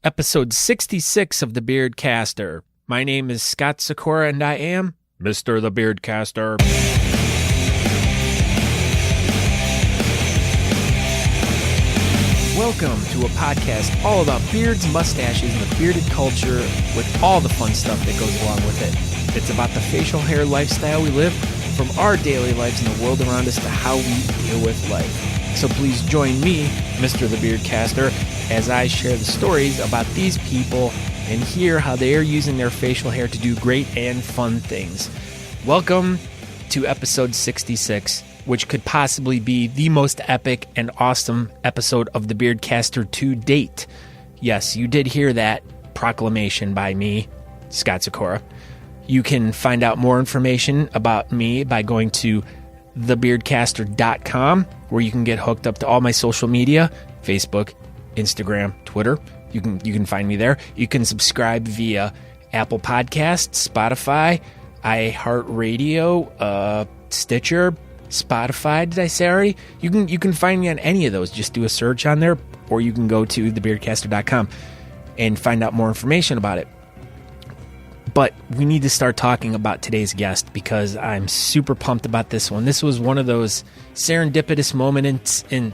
episode 66 of The Beardcaster. My name is Scott Sakura, and I am Mr. The Beardcaster. Welcome to a podcast all about beards, mustaches, and the bearded culture with all the fun stuff that goes along with it. It's about the facial hair lifestyle we live, from our daily lives in the world around us to how we deal with life. So please join me, Mr. The Beardcaster, as I share the stories about these people and hear how they are using their facial hair to do great and fun things. Welcome to episode 66, which could possibly be the most epic and awesome episode of The Beardcaster to date. Yes, you did hear that proclamation by me, Scott Sakura. You can find out more information about me by going to thebeardcaster.com, where you can get hooked up to all my social media, Facebook, Instagram, Twitter. You can find me there. You can subscribe via Apple Podcasts, Spotify, iHeartRadio, Stitcher, Spotify. Did I say already? You can find me on any of those. Just do a search on there, or you can go to thebeardcaster.com and find out more information about it. But we need to start talking about today's guest because I'm super pumped about this one. This was one of those serendipitous moments in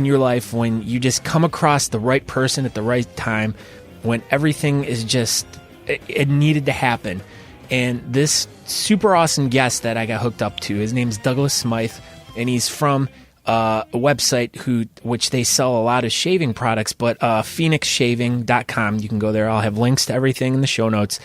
your life when you just come across the right person at the right time, when everything is just, it needed to happen. And this super awesome guest that I got hooked up to, his name's Douglas Smythe, and he's from a website which they sell a lot of shaving products, but phoenixshaving.com. You can go there. I'll have links to everything in the show notes.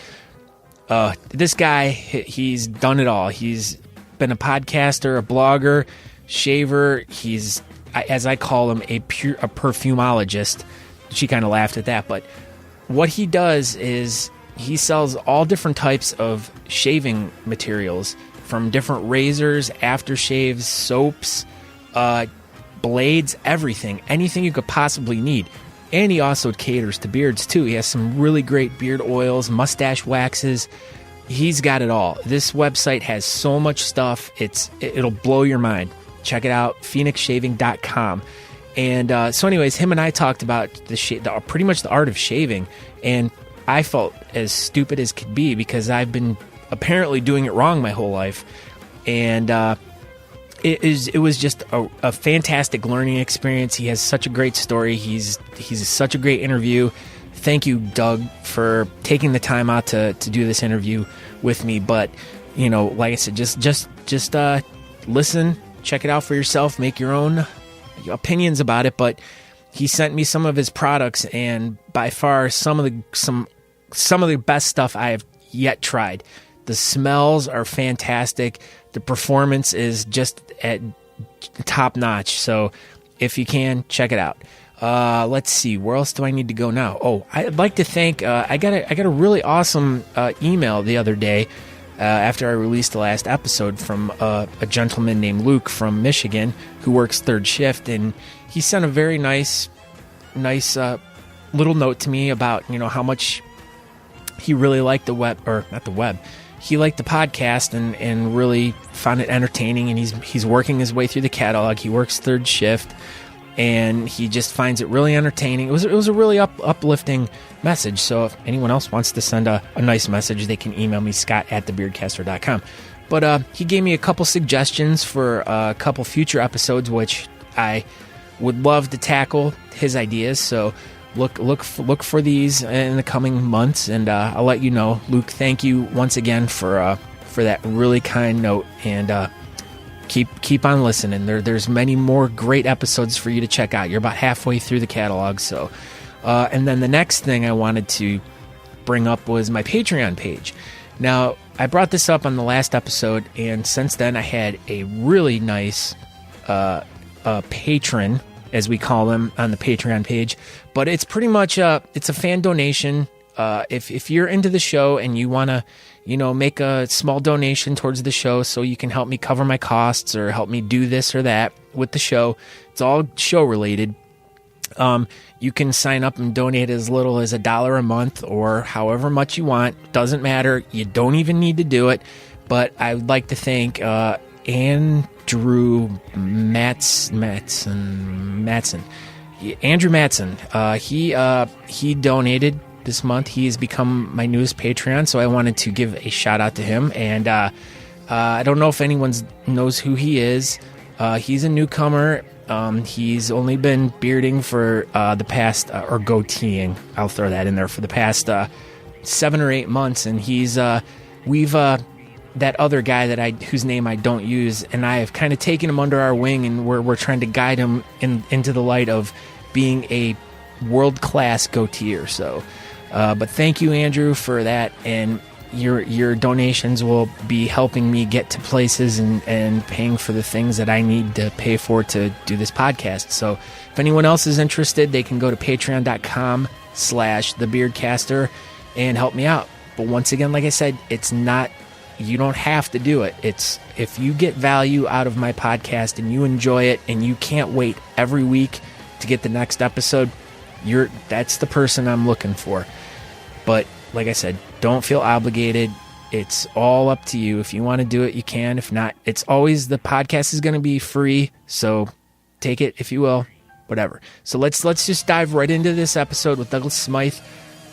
This guy, he's done it all. He's been a podcaster, a blogger, shaver. He's, as I call him, a perfumologist. She kind of laughed at that, but what he does is he sells all different types of shaving materials, from different razors, aftershaves, soaps, blades, everything, anything you could possibly need. And he also caters to beards too. He has some really great beard oils, mustache waxes. He's got it all. This website has so much stuff. It'll blow your mind. Check it out, phoenixshaving.com. And so anyways, him and I talked about pretty much the art of shaving, and I felt as stupid as could be because I've been apparently doing it wrong my whole life. And it was just a fantastic learning experience. He has such a great story. He's such a great interview. Thank you, Doug, for taking the time out to do this interview with me. But, you know, like I said, just listen, check it out for yourself, make your own opinions about it. But he sent me some of his products, and by far some of the best stuff I have yet tried. The smells are fantastic. The performance is just at top notch. So if you can, check it out. Let's see. Where else do I need to go now? Oh, I'd like to thank, I got a really awesome email the other day after I released the last episode from a gentleman named Luke from Michigan who works third shift. And he sent a very nice little note to me about, you know, how much he really liked he liked the podcast and really found it entertaining, and he's working his way through the catalog. He works third shift, and he just finds it really entertaining. It was a really uplifting message. So if anyone else wants to send a nice message, they can email me, scott@thebeardcaster.com. But he gave me a couple suggestions for a couple future episodes, which I would love to tackle his ideas. So look for these in the coming months, and I'll let you know. Luke, thank you once again for that really kind note, and keep on listening. There's many more great episodes for you to check out. You're about halfway through the catalog. So and then the next thing I wanted to bring up was my Patreon page. Now, I brought this up on the last episode, and since then I had a really nice patron, as we call them, on the Patreon page. But it's pretty much it's a fan donation. If you're into the show and you want to, you know, make a small donation towards the show so you can help me cover my costs or help me do this or that with the show, it's all show related. You can sign up and donate as little as $1 a month or however much you want. Doesn't matter. You don't even need to do it. But I would like to thank Andrew Matson. Andrew Matson. He donated this month. He has become my newest Patreon, so I wanted to give a shout out to him. And I don't know if anyone knows who he is. He's a newcomer. He's only been bearding for the past, or goateeing, I'll throw that in there, for the past 7 or 8 months. And we've that other guy whose name I don't use, and I have kind of taken him under our wing, and we're trying to guide him into the light of being a world-class goateer. So, but thank you, Andrew, for that, and your donations will be helping me get to places and paying for the things that I need to pay for to do this podcast. So if anyone else is interested, they can go to patreon.com/thebeardcaster and help me out. But once again, like I said, you don't have to do it. It's if you get value out of my podcast and you enjoy it and you can't wait every week to get the next episode, that's the person I'm looking for. But like I said, don't feel obligated. It's all up to you. If you want to do it, you can. If not, the podcast is going to be free. So take it if you will, whatever. So let's just dive right into this episode with Douglas Smythe.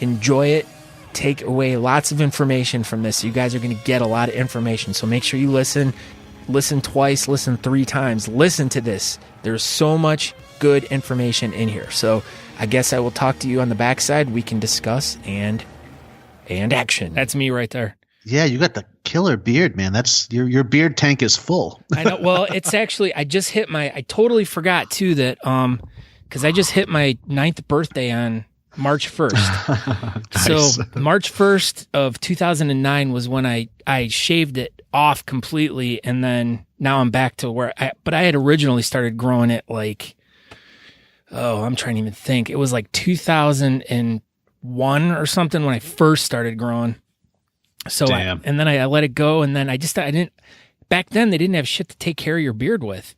Enjoy it. Take away lots of information from this. You guys are going to get a lot of information. So make sure you listen twice, listen 3 times. Listen to this. There's so much good information in here. So I guess I will talk to you on the backside. We can discuss and action. That's me right there. Yeah, you got the killer beard, man. That's your beard tank is full. I know. Well, it's actually, I totally forgot too that, cause I just hit my 9th birthday on March 1st. Nice. So March 1st of 2009 was when I shaved it off completely. And then now I'm back to but I had originally started growing it like, I'm trying to even think. It was like 2001 or something when I first started growing. So and then I let it go. And then back then they didn't have shit to take care of your beard with.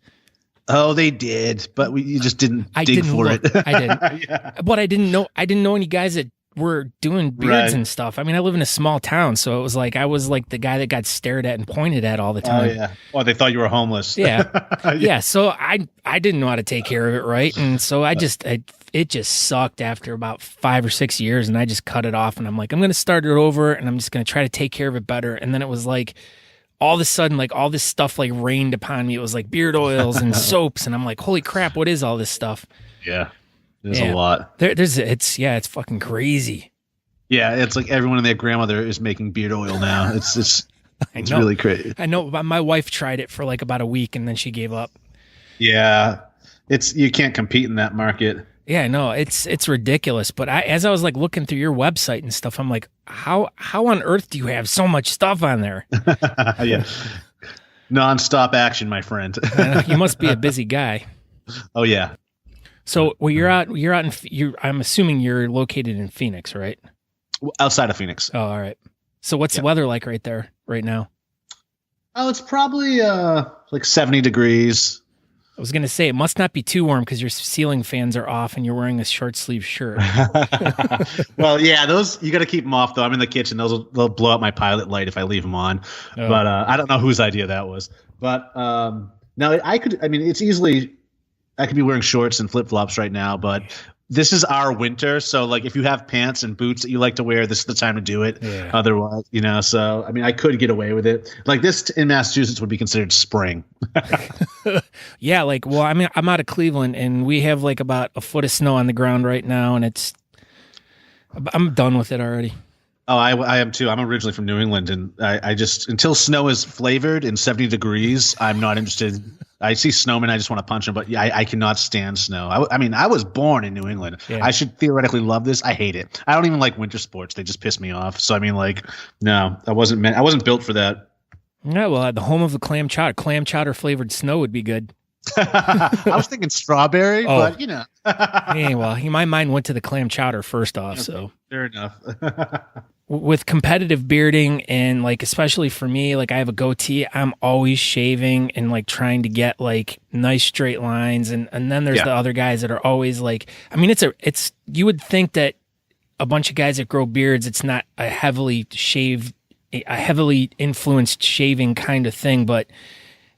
Oh, they did, but you just didn't dig for it. I didn't. Yeah. But I didn't know any guys that were doing beards and stuff. I mean, I live in a small town, so it was like I was like the guy that got stared at and pointed at all the time. Oh yeah. Oh, they thought you were homeless. Yeah. Yeah. So I didn't know how to take care of it right, and so it just sucked after about 5 or 6 years, and I just cut it off. And I'm like, I'm going to start it over, and I'm just going to try to take care of it better. And then it was like, all of a sudden, like all this stuff like rained upon me. It was like beard oils and soaps, and I'm like, holy crap, what is all this stuff? Yeah, there's a lot. It's fucking crazy. Yeah, it's like everyone and their grandmother is making beard oil now. It's really crazy. I know. My wife tried it for like about a week, and then she gave up. Yeah, you can't compete in that market. Yeah, no, it's ridiculous. But as I was like looking through your website and stuff, I'm like, how on earth do you have so much stuff on there? Yeah, nonstop action, my friend. You must be a busy guy. Oh yeah. So you're out I'm assuming you're located in Phoenix, right? Outside of Phoenix. Oh, all right. So what's the weather like right there right now? Oh, it's probably like 70 degrees. I was going to say, it must not be too warm because your ceiling fans are off and you're wearing a short sleeve shirt. Well, yeah, those, you got to keep them off though. I'm in the kitchen. They'll blow out my pilot light if I leave them on. Oh. But I don't know whose idea that was. But now I could be wearing shorts and flip flops right now, but this is our winter. So like if you have pants and boots that you like to wear, this is the time to do it. Yeah. Otherwise, so I mean, I could get away with it. Like this in Massachusetts would be considered spring. Yeah. Like, well, I mean, I'm out of Cleveland and we have like about a foot of snow on the ground right now. And I'm done with it already. Oh, I am too. I'm originally from New England, and I just, until snow is flavored in 70 degrees, I'm not interested. I see snowmen, I just want to punch them, but yeah, I cannot stand snow. I mean, I was born in New England. Yeah. I should theoretically love this. I hate it. I don't even like winter sports. They just piss me off. So I mean, like, no, I wasn't built for that. Yeah, well, at the home of the clam chowder flavored snow would be good. I was thinking strawberry, but Yeah, well, my mind went to the clam chowder first off. Okay, so fair enough. With competitive bearding and like, especially for me, like I have a goatee, I'm always shaving and like trying to get like nice straight lines. And then there's the other guys that are always like, I mean, you would think that a bunch of guys that grow beards, it's not a heavily influenced shaving kind of thing, but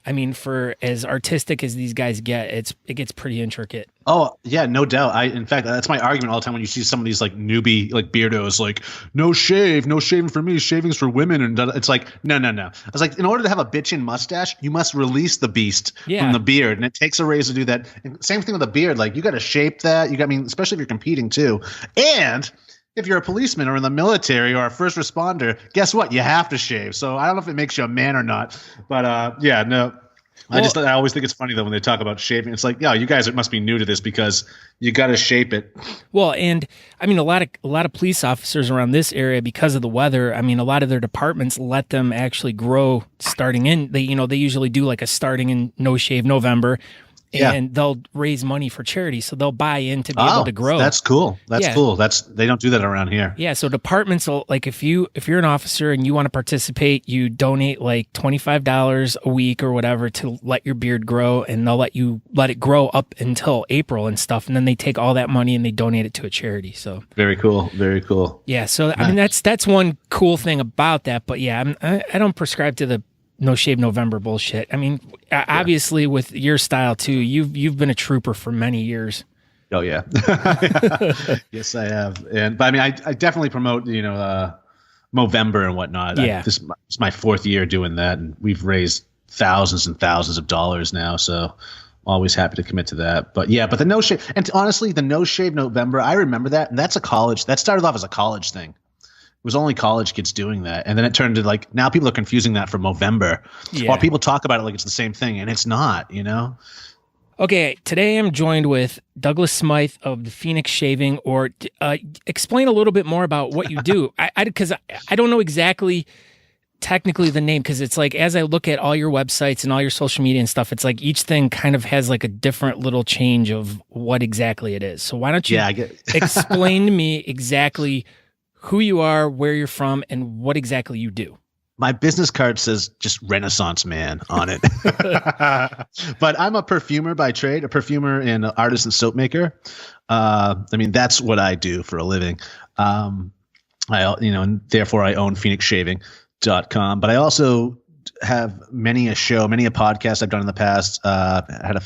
I mean, for as artistic as these guys get, it gets pretty intricate. Oh yeah, no doubt. In fact, that's my argument all the time when you see some of these like newbie like beardos, like no shaving for me, shaving's for women, and it's like no. I was like, in order to have a bitchin' mustache, you must release the beast from the beard, and it takes a razor to do that. And same thing with a beard, like you got to shape that. I mean, especially if you're competing too, and if you're a policeman or in the military or a first responder, guess what? You have to shave. So I don't know if it makes you a man or not, but yeah, no. I always think it's funny though when they talk about shaving. It's like, yeah, you guys must be new to this because you got to shape it. Well, and I mean, a lot of police officers around this area, because of the weather, I mean, a lot of their departments let them actually grow starting in. They usually do like a starting in no shave November. And they'll raise money for charity, so they'll buy in to be able to grow. That's cool. That's cool. They don't do that around here. Yeah, so departments will, like, if you're an officer and you want to participate, you donate like $25 a week or whatever to let your beard grow, and they'll let it grow up until April and stuff, and then they take all that money and they donate it to a charity. So very cool. Very cool. Yeah, so I mean that's one cool thing about that. But yeah, I don't prescribe to the no shave November bullshit. I mean, obviously with your style too, you've been a trooper for many years. Oh yeah. Yes, I have. But I mean, I definitely promote, Movember and whatnot. Yeah. This is my fourth year doing that, and we've raised thousands and thousands of dollars now. So always happy to commit to that. But yeah, but the no shave, and honestly, the no shave November, I remember that, and that started off as a college thing. It was only college kids doing that. And then it turned to like, now people are confusing that for Movember. Yeah. Or people talk about it like it's the same thing, and it's not, Okay, today I'm joined with Douglas Smythe of the Phoenix Shaving, or explain a little bit more about what you do. Because I don't know exactly technically the name, because it's like, as I look at all your websites and all your social media and stuff, it's like each thing kind of has like a different little change of what exactly it is. So why don't you explain to me exactly who you are, where you're from, and what exactly you do. My business card says just Renaissance man on it. But I'm a perfumer by trade, a perfumer and an artisan soap maker. I mean, that's what I do for a living. And therefore I own phoenixshaving.com. But I also have many a podcast I've done in the past. Had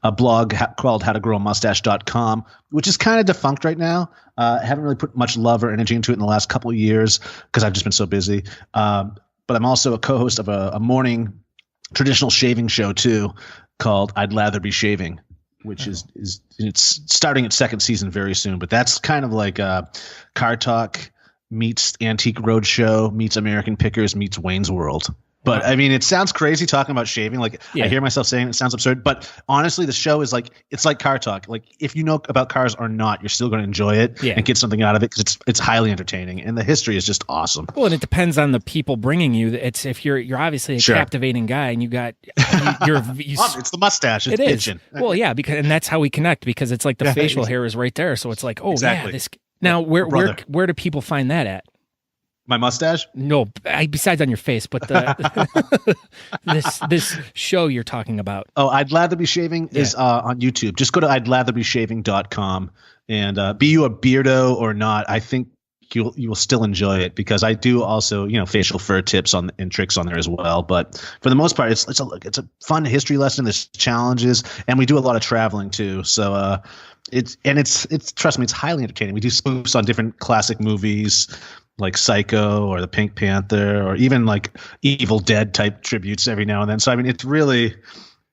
a blog called How to Grow A Moustache.com, which is kind of defunct right now. I haven't really put much love or energy into it in the last couple of years because I've just been so busy. But I'm also a co-host of a morning traditional shaving show too, called I'd Lather Be Shaving, which is it's starting its second season very soon. But that's kind of like Car Talk meets Antique Roadshow meets American Pickers meets Wayne's World. But I mean, it sounds crazy talking about shaving. Like I hear myself saying it sounds absurd, but honestly, the show is like, it's like Car Talk. Like if you know about cars or not, you're still going to enjoy it and get something out of it because it's highly entertaining and the history is just awesome. Well, and it depends on the people bringing you. It's if you're obviously a captivating guy and you got it's the mustache. It's pitching. Well, yeah, and that's how we connect, because it's like the facial hair is right there, so it's like, oh exactly. Yeah, now where do people find that at? My mustache? No, besides on your face, but this show you're talking about. Oh, I'd Lather Be Shaving is on YouTube. Just go to I'dLatherBeShaving.com, and be you a beardo or not, I think you will still enjoy it, because I do also facial fur tips and tricks on there as well. But for the most part, it's a fun history lesson. There's challenges, and we do a lot of traveling too. So it's trust me, it's highly entertaining. We do spoofs on different classic movies, like Psycho or the Pink Panther, or even like Evil Dead type tributes every now and then. So I mean, it's really,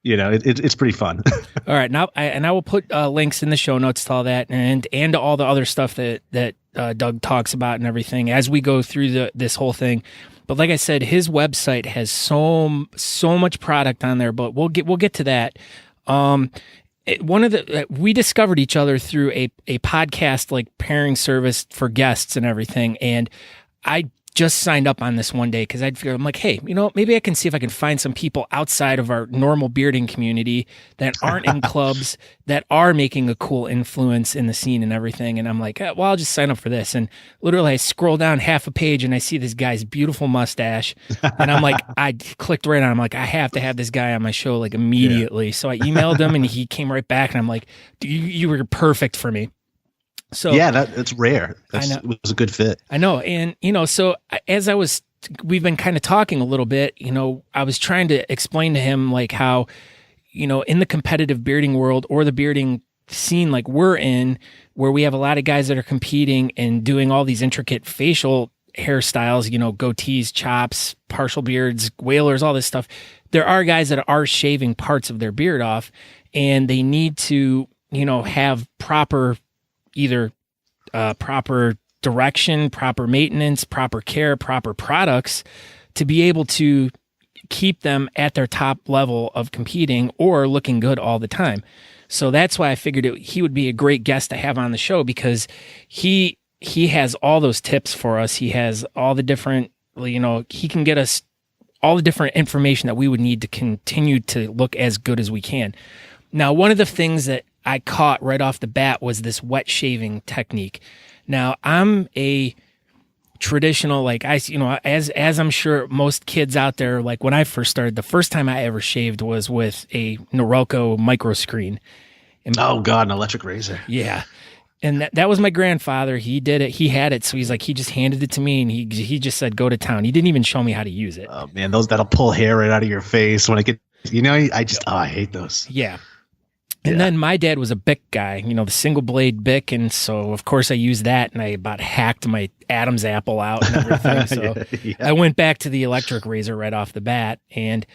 it's pretty fun. All right, now I will put links in the show notes to all that, and to all the other stuff that Doug talks about and everything as we go through this whole thing. But like I said, his website has so much product on there. But we'll get to that. We discovered each other through a podcast like pairing service for guests and everything, and I just signed up on this one day because I'm like, hey, maybe I can see if I can find some people outside of our normal bearding community that aren't in clubs, that are making a cool influence in the scene and everything. And I'm like, well, I'll just sign up for this. And literally I scroll down half a page and I see this guy's beautiful mustache. And I'm like, I clicked right on. I'm like, I have to have this guy on my show like immediately. Yeah. So I emailed him and he came right back, and I'm like, you were perfect for me. So yeah, that's rare. It was a good fit. I know. And, so as I was we've been kind of talking a little bit, I was trying to explain to him like how, in the competitive bearding world or the bearding scene like we're in, where we have a lot of guys that are competing and doing all these intricate facial hairstyles, goatees, chops, partial beards, whalers, all this stuff. There are guys that are shaving parts of their beard off, and they need to, have proper, either proper direction, proper maintenance, proper care, proper products to be able to keep them at their top level of competing or looking good all the time. So that's why I figured he would be a great guest to have on the show, because he has all those tips for us. He has all the different, he can get us all the different information that we would need to continue to look as good as we can. Now, one of the things that I caught right off the bat was this wet shaving technique. Now, I'm a traditional, as I'm sure most kids out there, like when I first started, the first time I ever shaved was with a Norelco micro screen. Oh God, an electric razor. Yeah. And that was my grandfather. He did it. He had it. So he's like, he just handed it to me, and he just said, go to town. He didn't even show me how to use it. Oh man, that'll pull hair right out of your face when I get, I hate those. Yeah. And then my dad was a Bic guy, the single blade Bic. And so of course I used that, and I about hacked my Adam's apple out and everything. So I went back to the electric razor right off the bat, and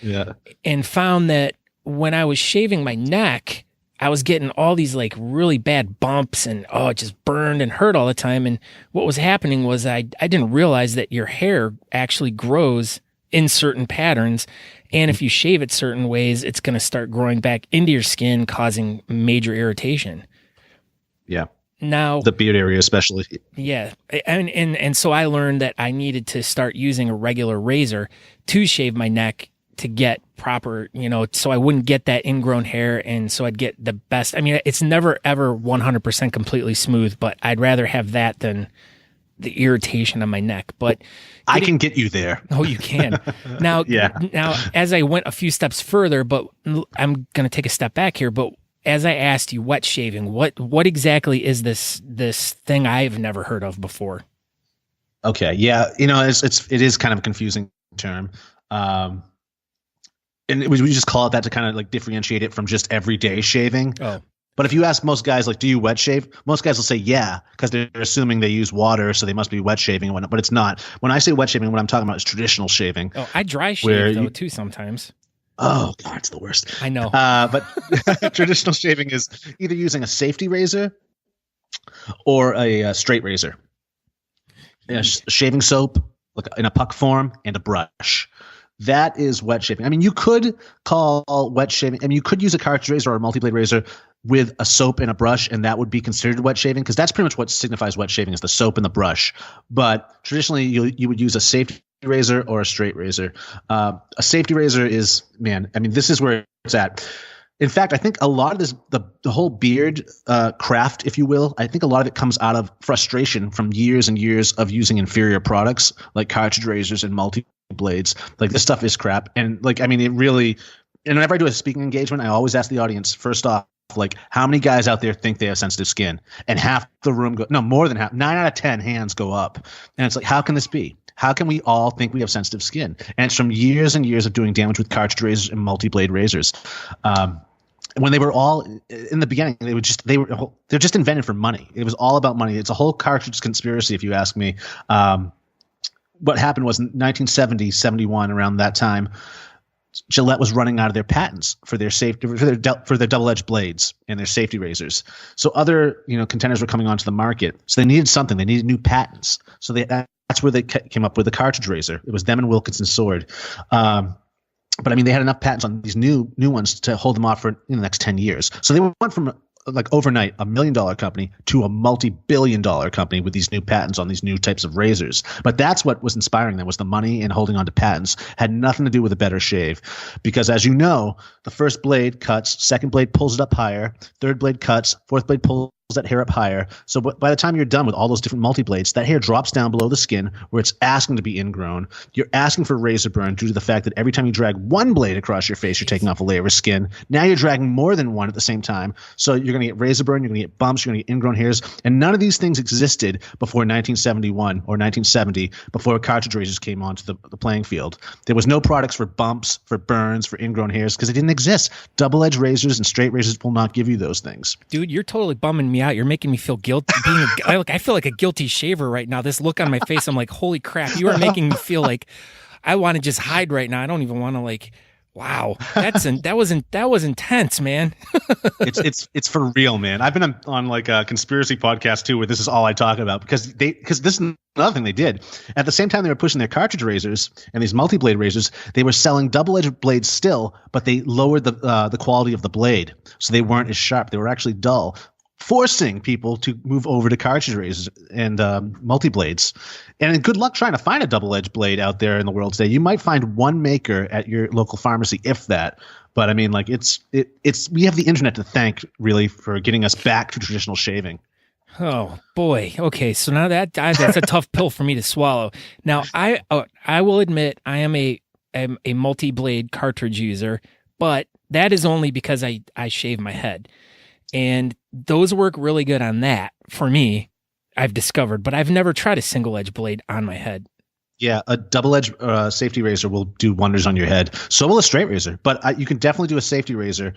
found that when I was shaving my neck, I was getting all these like really bad bumps, and it just burned and hurt all the time. And what was happening was I didn't realize that your hair actually grows in certain patterns. And if you shave it certain ways, it's going to start growing back into your skin, causing major irritation. Yeah. Now, the beard area especially. Yeah. And so I learned that I needed to start using a regular razor to shave my neck to get proper, so I wouldn't get that ingrown hair, and so I'd get the best. I mean, it's never ever 100% completely smooth, but I'd rather have that than the irritation on my neck. But I can get you there. Oh, you can. Now, Now, as I went a few steps further, but I'm going to take a step back here. But as I asked you, wet shaving, what exactly is this thing I've never heard of before? Okay, yeah, it is kind of a confusing term. And we just call it that to kind of like differentiate it from just everyday shaving. Oh. But if you ask most guys, like, do you wet shave? Most guys will say, yeah, because they're assuming they use water, so they must be wet shaving and whatnot. But it's not. When I say wet shaving, what I'm talking about is traditional shaving. Oh, I dry shave, too, sometimes. Oh, God, it's the worst. I know. But traditional shaving is either using a safety razor or a straight razor. Shaving soap, like in a puck form, and a brush. That is wet shaving. I mean, you could call wet shaving. I mean, you could use a cartridge razor or a multi-blade razor with a soap and a brush, and that would be considered wet shaving, because that's pretty much what signifies wet shaving is the soap and the brush. But traditionally, you would use a safety razor or a straight razor. A safety razor is, this is where it's at. In fact, I think a lot of this, the whole beard craft, if you will, I think a lot of it comes out of frustration from years and years of using inferior products like cartridge razors and multi-blades. Like, this stuff is crap. And it really, and whenever I do a speaking engagement, I always ask the audience, first off, like, how many guys out there think they have sensitive skin? And half the room more than half, 9 out of 10 hands go up. And it's like, how can this be? How can we all think we have sensitive skin? And it's from years and years of doing damage with cartridge razors and multi-blade razors. When they were all in the beginning, they're just invented for money. It was all about money. It's a whole cartridge conspiracy, if you ask me. What happened was in 1970, 71, around that time, Gillette was running out of their patents for their safety, for their double-edged blades and their safety razors. So other contenders were coming onto the market. So they needed something. They needed new patents. So that's where they came up with the cartridge razor. It was them and Wilkinson Sword. But they had enough patents on these new ones to hold them off for the next 10 years. So they went from like overnight $1 million company to a multi-billion-dollar company with these new patents on these new types of razors. But that's what was inspiring them, was the money and holding on to patents. Had nothing to do with a better shave, because as you know, the first blade cuts, second blade pulls it up higher, third blade cuts, fourth blade pulls that hair up higher. So by the time you're done with all those different multi-blades, that hair drops down below the skin where it's asking to be ingrown. You're asking for razor burn due to the fact that every time you drag one blade across your face, you're taking off a layer of skin. Now you're dragging more than one at the same time. So you're going to get razor burn, you're going to get bumps, you're going to get ingrown hairs. And none of these things existed before 1971 or 1970, before cartridge razors came onto the playing field. There was no products for bumps, for burns, for ingrown hairs, because they didn't exist. Double-edged razors and straight razors will not give you those things. Dude, you're totally bumming me out. You're making me feel guilty. I feel like a guilty shaver right now. This look on my face, I'm like, holy crap. You are making me feel like I want to just hide right now. I don't even want to like, wow. That was intense, man. It's for real, man. I've been on like a conspiracy podcast too, where this is all I talk about because this is another thing they did. At the same time they were pushing their cartridge razors and these multi-blade razors, they were selling double-edged blades still, but they lowered the quality of the blade, so they weren't as sharp. They were actually dull, forcing people to move over to cartridge razors and multi-blades. And good luck trying to find a double-edged blade out there in the world today. You might find one maker at your local pharmacy, if that. But I mean, like it's we have the internet to thank really for getting us back to traditional shaving. Oh boy. Okay, so now that's a tough pill for me to swallow. Now I will admit I am a multi-blade cartridge user, but that is only because I shave my head. And those work really good on that for me, I've discovered, but I've never tried a single edge blade on my head. Yeah, a double-edged safety razor will do wonders on your head. So will a straight razor, but you can definitely do a safety razor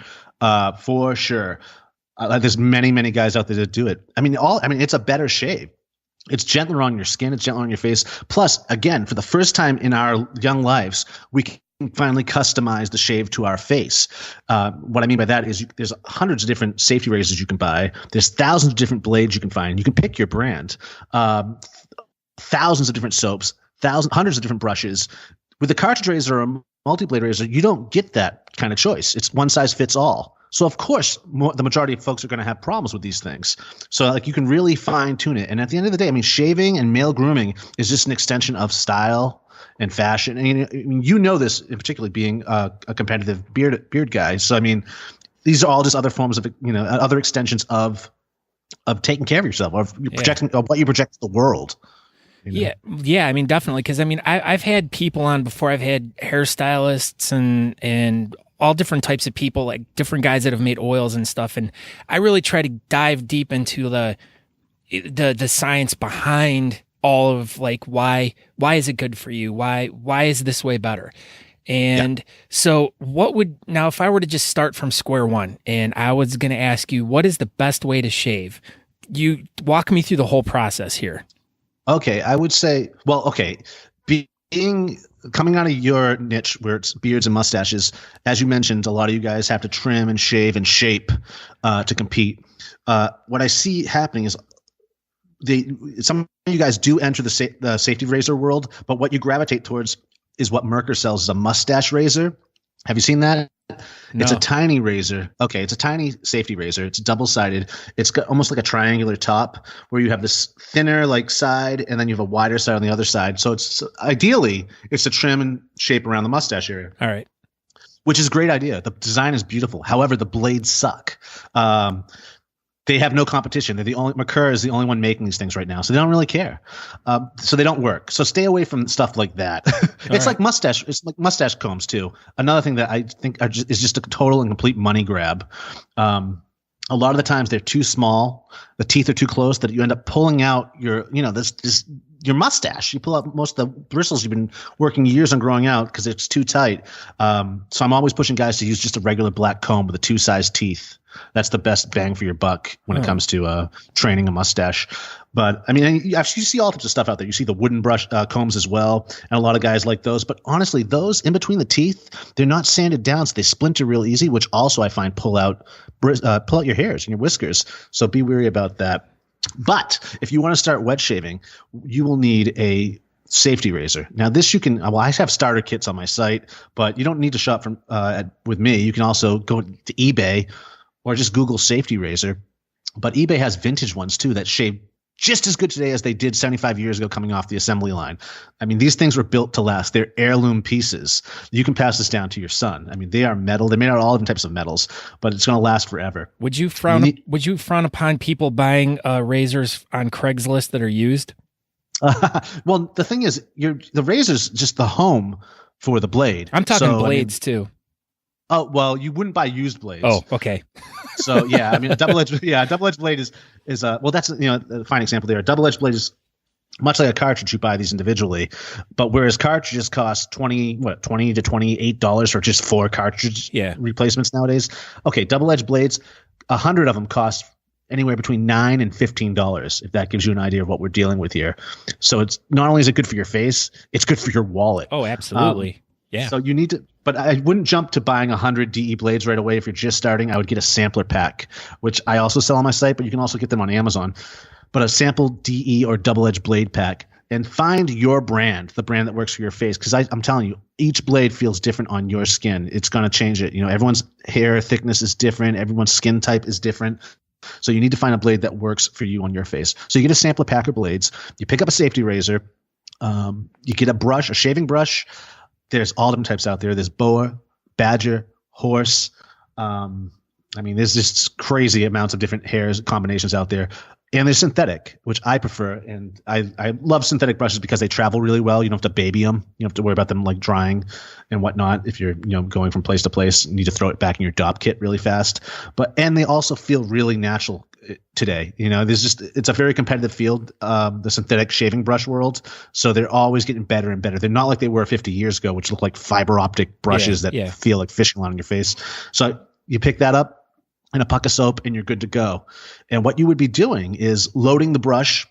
for sure. There's many guys out there that do it. I mean, it's a better shave. It's gentler on your skin. It's gentler on your face. Plus, again, for the first time in our young lives, we can finally customize the shave to our face. What I mean by that is there's hundreds of different safety razors you can buy. There's thousands of different blades you can find. You can pick your brand. Thousands of different soaps, hundreds of different brushes. With a cartridge razor or a multi-blade razor, you don't get that kind of choice. It's one size fits all. So of course, the majority of folks are going to have problems with these things. So like you can really fine tune it. And at the end of the day, I mean, shaving and male grooming is just an extension of style and fashion. And you know this, in particular, being a competitive beard guy. So I mean, these are all just other forms of other extensions of taking care of yourself, of projecting of what you project to the world. Yeah. I mean, definitely, because I mean, I've had people on before. I've had hairstylists and all different types of people, like different guys that have made oils and stuff. And I really try to dive deep into the science behind all of like why is it good for you? Why is this way better? And so now if I were to just start from square one and I was going to ask you, what is the best way to shave? You walk me through the whole process here. Okay. I would say, coming out of your niche where it's beards and mustaches, as you mentioned, a lot of you guys have to trim and shave and shape to compete. What I see happening is some of you guys do enter the safety razor world, but what you gravitate towards is what Merkur sells as a mustache razor. Have you seen that? No. It's a tiny razor. Okay, it's a tiny safety razor. It's double-sided. It's got almost like a triangular top where you have this thinner like side and then you have a wider side on the other side. So it's ideally to trim and shape around the mustache area. All right. Which is a great idea. The design is beautiful. However, the blades suck. They have no competition. Merkur is the only one making these things right now, so they don't really care. So they don't work. So stay away from stuff like that. It's like mustache combs too. Another thing that I think is just a total and complete money grab. A lot of the times they're too small. The teeth are too close that you end up pulling out your mustache. You pull out most of the bristles you've been working years on growing out because it's too tight. So I'm always pushing guys to use just a regular black comb with a 2-size teeth. That's the best bang for your buck when it comes to training a mustache. But I mean, you see all types of stuff out there. You see the wooden brush combs as well, and a lot of guys like those. But honestly, those in between the teeth, they're not sanded down, so they splinter real easy, which also I find pull out your hairs and your whiskers. So be wary about that. But if you want to start wet shaving, you will need a safety razor. Now this you can, well, I have starter kits on my site, but you don't need to shop with me. You can also go to eBay or just Google safety razor. But eBay has vintage ones too that shave just as good today as they did 75 years ago coming off the assembly line. I mean, these things were built to last. They're heirloom pieces. You can pass this down to your son. I mean, they are metal. They're made out of all different types of metals, but it's going to last forever. Would you frown upon people buying razors on Craigslist that are used? Well, the thing is, the razor's just the home for the blade. I'm talking blades too. Oh, well, you wouldn't buy used blades. Oh, okay. So yeah, I mean, a double-edged blade is well, that's a fine example there. A double-edged blade is much like a cartridge. You buy these individually, but whereas cartridges cost $20 to $28 for just 4 cartridge replacements nowadays. Okay, double-edged blades, 100 of them cost anywhere between $9 and $15. If that gives you an idea of what we're dealing with here. So it's not only is it good for your face, it's good for your wallet. Oh, absolutely. Yeah. So you need to, but I wouldn't jump to buying 100 DE blades right away if you're just starting. I would get a sampler pack, which I also sell on my site, but you can also get them on Amazon. But a sample DE or double-edged blade pack, and find your brand, the brand that works for your face. Because I'm telling you, each blade feels different on your skin. It's going to change it. You know, everyone's hair thickness is different. Everyone's skin type is different. So you need to find a blade that works for you on your face. So you get a sampler pack of blades. You pick up a safety razor. You get a brush, a shaving brush. There's all different types out there. There's boa, badger, horse. I mean, there's just crazy amounts of different hairs combinations out there. And there's synthetic, which I prefer. And I love synthetic brushes because they travel really well. You don't have to baby them. You don't have to worry about them like drying and whatnot. If you're, going from place to place, you need to throw it back in your dop kit really fast. And they also feel really natural today. It's a very competitive field, the synthetic shaving brush world. So they're always getting better and better. They're not like they were 50 years ago, which look like fiber optic brushes that feel like fishing line on your face. So you pick that up in a puck of soap and you're good to go. And what you would be doing is loading the brush.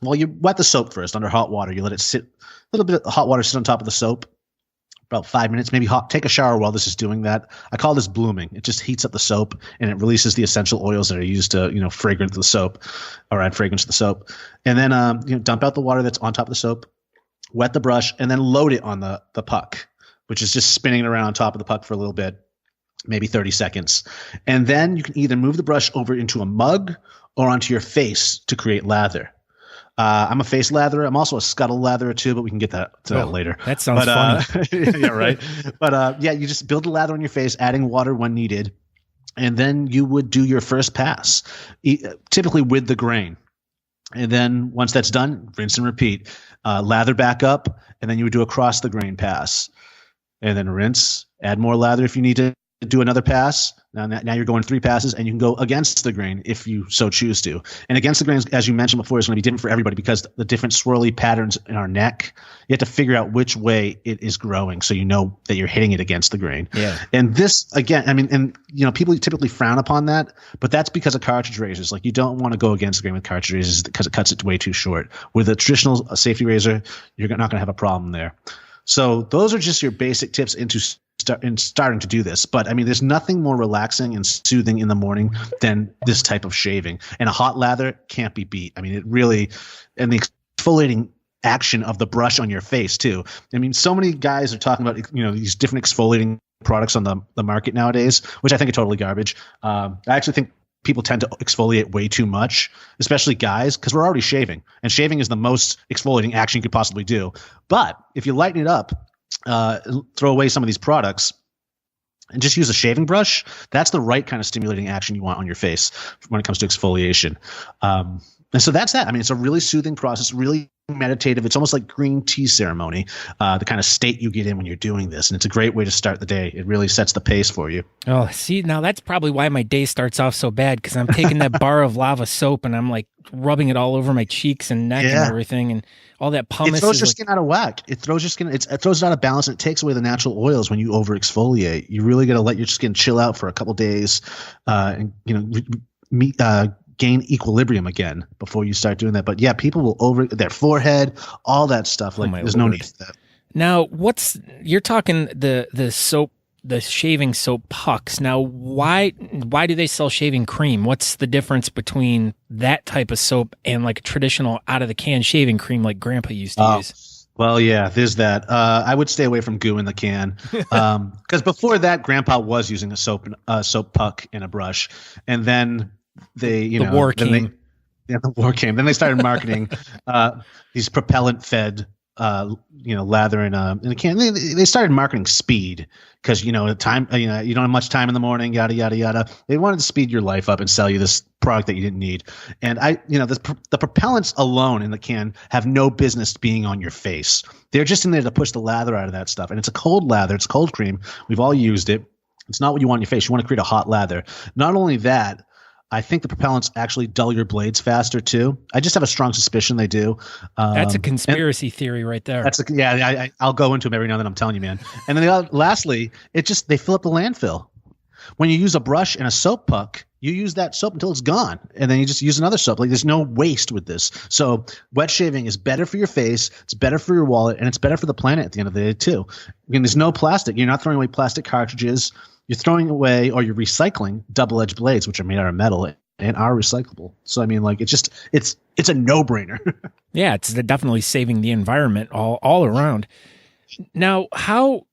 Well, you wet the soap first under hot water. You let it sit, a little bit of hot water sit on top of the soap, about 5 minutes, maybe hot. Take a shower while this is doing that. I call this blooming. It just heats up the soap and it releases the essential oils that are used to, fragrance the soap or add fragrance to the soap. And then, dump out the water that's on top of the soap, wet the brush, and then load it on the puck, which is just spinning around on top of the puck for a little bit. Maybe 30 seconds. And then you can either move the brush over into a mug or onto your face to create lather. I'm a face latherer. I'm also a scuttle latherer too, but we can get to that later. That sounds funny. Yeah, right. But you just build a lather on your face, adding water when needed. And then you would do your first pass, typically with the grain. And then once that's done, rinse and repeat. Lather back up, and then you would do a cross the grain pass. And then rinse, add more lather if you need to do another pass. Now you're going 3 passes, and you can go against the grain if you so choose to. And against the grain, as you mentioned before, is going to be different for everybody because the different swirly patterns in our neck, you have to figure out which way it is growing so you know that you're hitting it against the grain. Yeah. And this, again, I mean, people typically frown upon that, but that's because of cartridge razors. Like, you don't want to go against the grain with cartridge razors because it cuts it way too short. With a traditional safety razor, you're not going to have a problem there. So those are just your basic tips into starting to do this. But I mean, there's nothing more relaxing and soothing in the morning than this type of shaving. And a hot lather can't be beat. I mean, it really, and the exfoliating action of the brush on your face too. I mean, so many guys are talking about, these different exfoliating products on the market nowadays, which I think are totally garbage. I actually think people tend to exfoliate way too much, especially guys, because we're already shaving. And shaving is the most exfoliating action you could possibly do. But if you lighten it up, throw away some of these products and just use a shaving brush, that's the right kind of stimulating action you want on your face when it comes to exfoliation. And so that's that. I mean, it's a really soothing process, really meditative. It's almost like green tea ceremony, the kind of state you get in when you're doing this. And it's a great way to start the day. It really sets the pace for you. Oh, see, now that's probably why my day starts off so bad, because I'm taking that bar of lava soap and I'm like rubbing it all over my cheeks and neck and everything. And all that pumice. It throws your skin out of whack. It throws your skin. It throws it out of balance, and it takes away the natural oils when you over exfoliate. You really got to let your skin chill out for a couple days, and gain equilibrium again before you start doing that. But yeah, people will over their forehead, all that stuff. Like, there's no need for that. Now, you're talking the soap, the shaving soap pucks. Now, why do they sell shaving cream? What's the difference between that type of soap and like a traditional out of the can shaving cream like Grandpa used to use? Well, yeah, there's that. I would stay away from goo in the can, because before that, Grandpa was using a soap puck and a brush, and then the war came. Yeah, the war came. Then they started marketing these propellant-fed, lather in a can. They started marketing speed because time. You don't have much time in the morning. Yada yada yada. They wanted to speed your life up and sell you this product that you didn't need. And the propellants alone in the can have no business being on your face. They're just in there to push the lather out of that stuff. And it's a cold lather. It's cold cream. We've all used it. It's not what you want on your face. You want to create a hot lather. Not only that, I think the propellants actually dull your blades faster too. I just have a strong suspicion they do. That's a conspiracy theory right there. I'll go into them every now and then. I'm telling you, man. And then lastly, they fill up the landfill. When you use a brush and a soap puck, you use that soap until it's gone, and then you just use another soap. Like there's no waste with this. So wet shaving is better for your face, it's better for your wallet, and it's better for the planet at the end of the day too. I mean, there's no plastic. You're not throwing away plastic cartridges. You're throwing away or you're recycling double-edged blades, which are made out of metal and are recyclable. So I mean, like it's a no-brainer. Yeah, it's definitely saving the environment all around. Now, how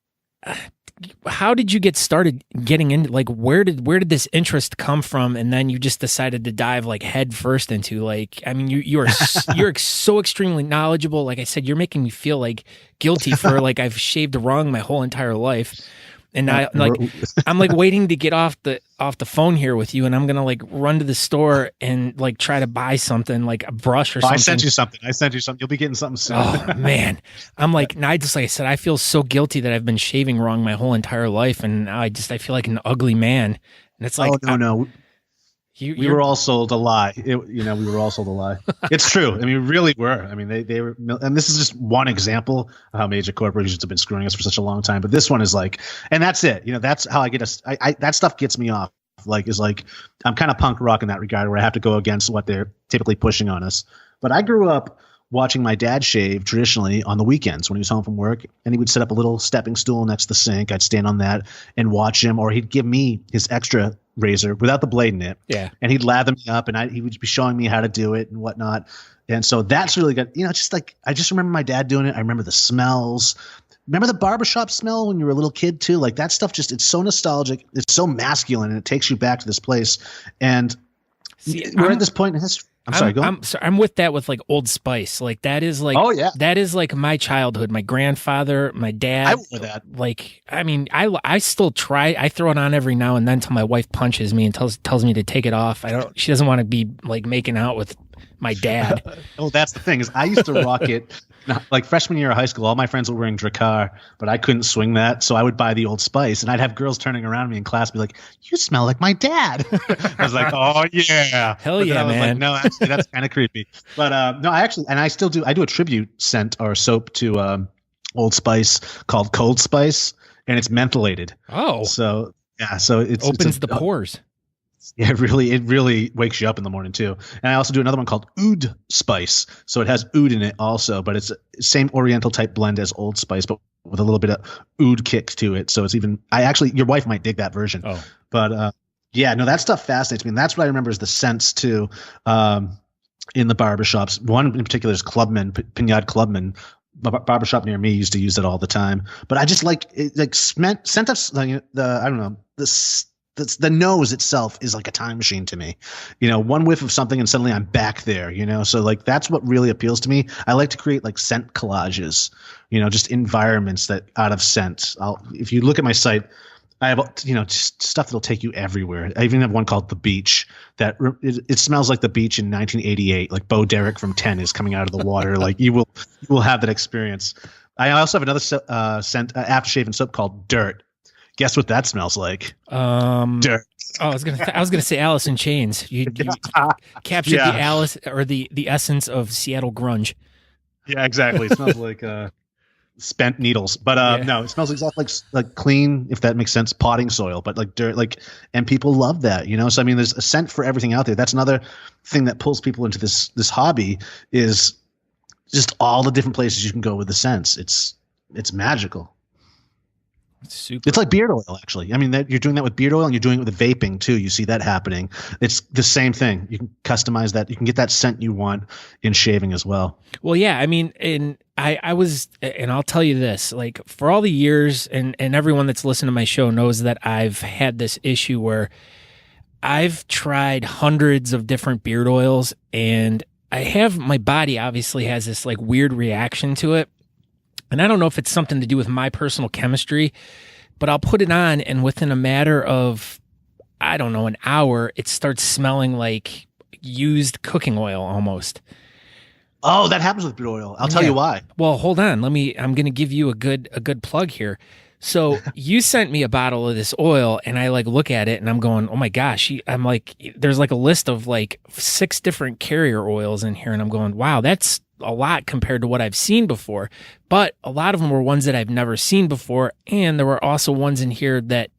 did you get started getting into, like, where did this interest come from, and then you just decided to dive like head first into, like, I mean, you're so extremely knowledgeable. Like I said, you're making me feel like guilty for like I've shaved wrong my whole entire life. And I'm like waiting to get off the phone here with you, and I'm gonna like run to the store and like try to buy something like a brush or something. I sent you something. You'll be getting something soon. Oh man, I'm like, like I said, I feel so guilty that I've been shaving wrong my whole entire life, and I feel like an ugly man. And it's like, no. We were all sold a lie. We were all sold a lie. It's true. I mean, we really were. I mean, they were, and this is just one example of how major corporations have been screwing us for such a long time. But this one is like, and that's it. That's how I get us. That stuff gets me off. I'm kind of punk rock in that regard, where I have to go against what they're typically pushing on us. But I grew up watching my dad shave traditionally on the weekends when he was home from work, and he would set up a little stepping stool next to the sink. I'd stand on that and watch him, or he'd give me his extra razor without the blade in it. Yeah. And he'd lather me up, and he would be showing me how to do it and whatnot. And so that's really good. Just like, I just remember my dad doing it. I remember the smells. Remember the barbershop smell when you were a little kid too? Like that stuff it's so nostalgic. It's so masculine, and it takes you back to this place. And we're at this point in history. I'm with that with like Old Spice. Like that is like, oh yeah, that is like my childhood. My grandfather, my dad. I wore that. Like, I mean, I still try. I throw it on every now and then till my wife punches me and tells me to take it off. She doesn't want to be like making out with my dad. Oh, that's the thing is I used to rock it. Like freshman year of high school, all my friends were wearing Drakkar, but I couldn't swing that, so I would buy the Old Spice, and I'd have girls turning around me in class, be like, "You smell like my dad." I was like, "Oh yeah, hell yeah, man!" Like, no, actually, that's kind of creepy. But no, I still do. I do a tribute scent or soap to Old Spice called Cold Spice, and it's mentholated. Oh, so yeah, so it opens the pores. Yeah, it really wakes you up in the morning too. And I also do another one called Oud Spice. So it has oud in it also, but it's the same Oriental type blend as Old Spice, but with a little bit of oud kick to it. So it's even, your wife might dig that version. Oh, but yeah, no, that stuff fascinates me. And that's what I remember is the scents too in the barbershops. One in particular is Clubman, Pinard Clubman. Barbershop near me used to use it all the time. But I just like it, like scent of the nose itself is like a time machine to me. One whiff of something and suddenly I'm back there, So like that's what really appeals to me. I like to create like scent collages, just environments that out of scent. If you look at my site, I have, just stuff that'll take you everywhere. I even have one called The Beach that it smells like the beach in 1988. Like Bo Derek from 10 is coming out of the water. Like you will have that experience. I also have another scent aftershave and soap called Dirt. Guess what that smells like? Dirt. Oh, I was gonna say Alice in Chains. You captured the Alice or the essence of Seattle grunge. Yeah, exactly. It smells like spent needles, but no, it smells exactly like clean, if that makes sense, potting soil, but like dirt. Like, and people love that, So I mean, there's a scent for everything out there. That's another thing that pulls people into this hobby is just all the different places you can go with the scents. It's magical. It's like beard oil, actually. I mean, you're doing that with beard oil, and you're doing it with the vaping too. You see that happening. It's the same thing. You can customize that. You can get that scent you want in shaving as well. Well, yeah. I mean, and I'll tell you this, like for all the years, and everyone that's listened to my show knows that I've had this issue where I've tried hundreds of different beard oils, and my body obviously has this like weird reaction to it. And I don't know if it's something to do with my personal chemistry, but I'll put it on, and within a matter of, I don't know, an hour, it starts smelling like used cooking oil almost. Oh, that happens with beard oil. I'll tell you why. Well, hold on. I'm going to give you a good plug here. So you sent me a bottle of this oil, and I like look at it and I'm going, oh my gosh. I'm like, there's like a list of like 6 different carrier oils in here. And I'm going, wow, that's a lot compared to what I've seen before. But a lot of them were ones that I've never seen before. And there were also ones in here that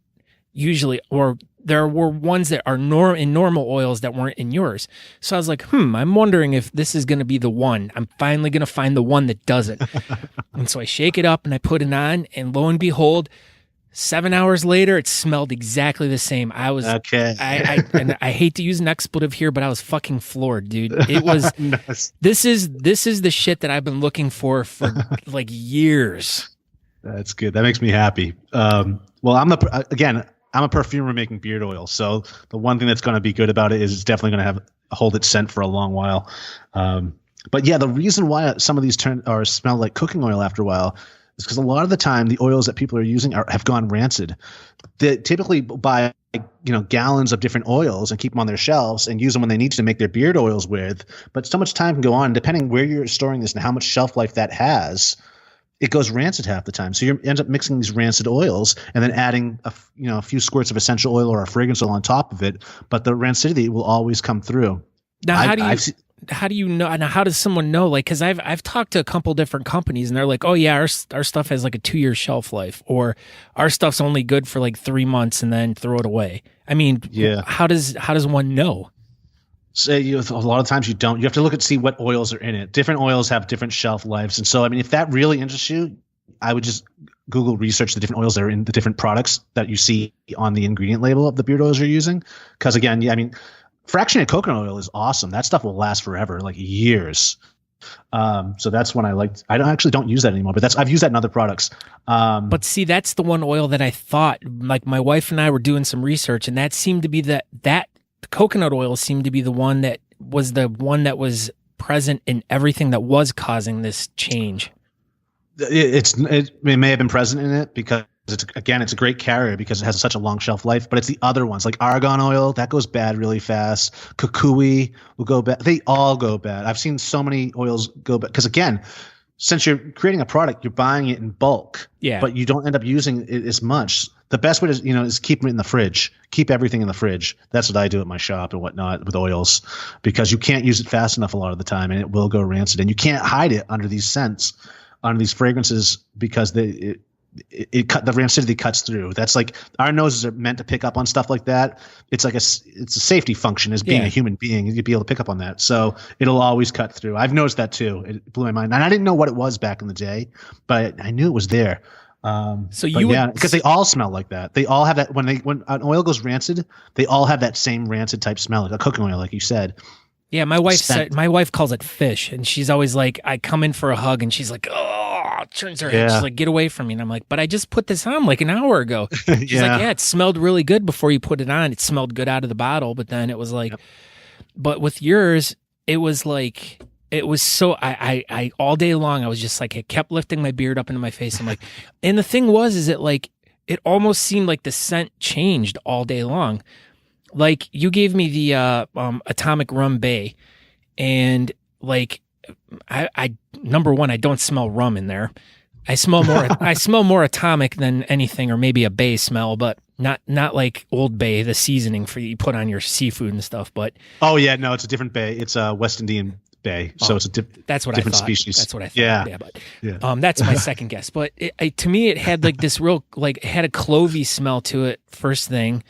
usually, or there were ones that are in normal oils that weren't in yours. So I was like, I'm wondering if this is going to be the one. I'm finally going to find the one that does it. And so I shake it up and I put it on, and lo and behold, 7 hours later, it smelled exactly the same. I was okay. And I hate to use an expletive here, but I was fucking floored, dude. It was nice. This is the shit that I've been looking for like years. That's good. That makes me happy. Well, I'm a perfumer making beard oil, so the one thing that's going to be good about it is it's definitely going to hold its scent for a long while. But yeah, the reason why some of these smell like cooking oil after a while is because a lot of the time the oils that people are using have gone rancid. They typically buy gallons of different oils and keep them on their shelves and use them when they need to make their beard oils with. But so much time can go on, depending where you're storing this and how much shelf life that has. It goes rancid half the time. So you end up mixing these rancid oils and then adding a few squirts of essential oil or a fragrance oil on top of it. But the rancidity will always come through. Now, how do you know? Now, how does someone know? Like, because I've talked to a couple different companies, and they're like, "Oh yeah, our stuff has like a 2-year shelf life, or our stuff's only good for like 3 months, and then throw it away." I mean, yeah. How does one know? So a lot of times you don't. You have to look see what oils are in it. Different oils have different shelf lives, and so I mean, if that really interests you, I would just Google research the different oils that are in the different products that you see on the ingredient label of the beard oils you're using. Because again, yeah, I mean, fractionated coconut oil is awesome. That stuff will last forever, like years. So that's when I don't use that anymore, but I've used that in other products. But see, that's the one oil that I thought, like my wife and I were doing some research, and that seemed to be that coconut oil seemed to be the one that was present in everything that was causing this change. It may have been present in it because it's a great carrier because it has such a long shelf life, but it's the other ones like argan oil that goes bad really fast. Kukui will go bad. They all go bad. I've seen so many oils go bad because again, since you're creating a product, you're buying it in bulk, but you don't end up using it as much. The best way to, is keep them in the fridge. Keep everything in the fridge. That's what I do at my shop and whatnot with oils, because you can't use it fast enough a lot of the time, and it will go rancid. And you can't hide it under these scents, under these fragrances, because the rancidity cuts through. That's like our noses are meant to pick up on stuff like that. It's like it's a safety function as being a human being. You'd be able to pick up on that. So it'll always cut through. I've noticed that too. It blew my mind. And I didn't know what it was back in the day, but I knew it was there. Because they all smell like that. They all have that when an oil goes rancid, they all have that same rancid type smell, like a cooking oil, like you said. Yeah, my wife calls it fish, and she's always like, I come in for a hug, and she's like, oh, turns her head, she's like, get away from me, and I'm like, but I just put this on like an hour ago. She's like, yeah, it smelled really good before you put it on. It smelled good out of the bottle, but then it was like, but with yours, it was like. It was so I all day long I was just like, it kept lifting my beard up into my face. I'm like, and the thing is it like it almost seemed like the scent changed all day long. Like you gave me the Atomic Rum Bay, and like I number one, I don't smell rum in there. I smell more atomic than anything, or maybe a bay smell, but not like Old Bay, the seasoning for you put on your seafood and stuff. But oh yeah, no, it's a different bay. It's a West Indian Bay, so it's a different species. That's what I thought. Yeah. That's my second guess. But to me, it had like this real, like, it had a clovey smell to it first thing,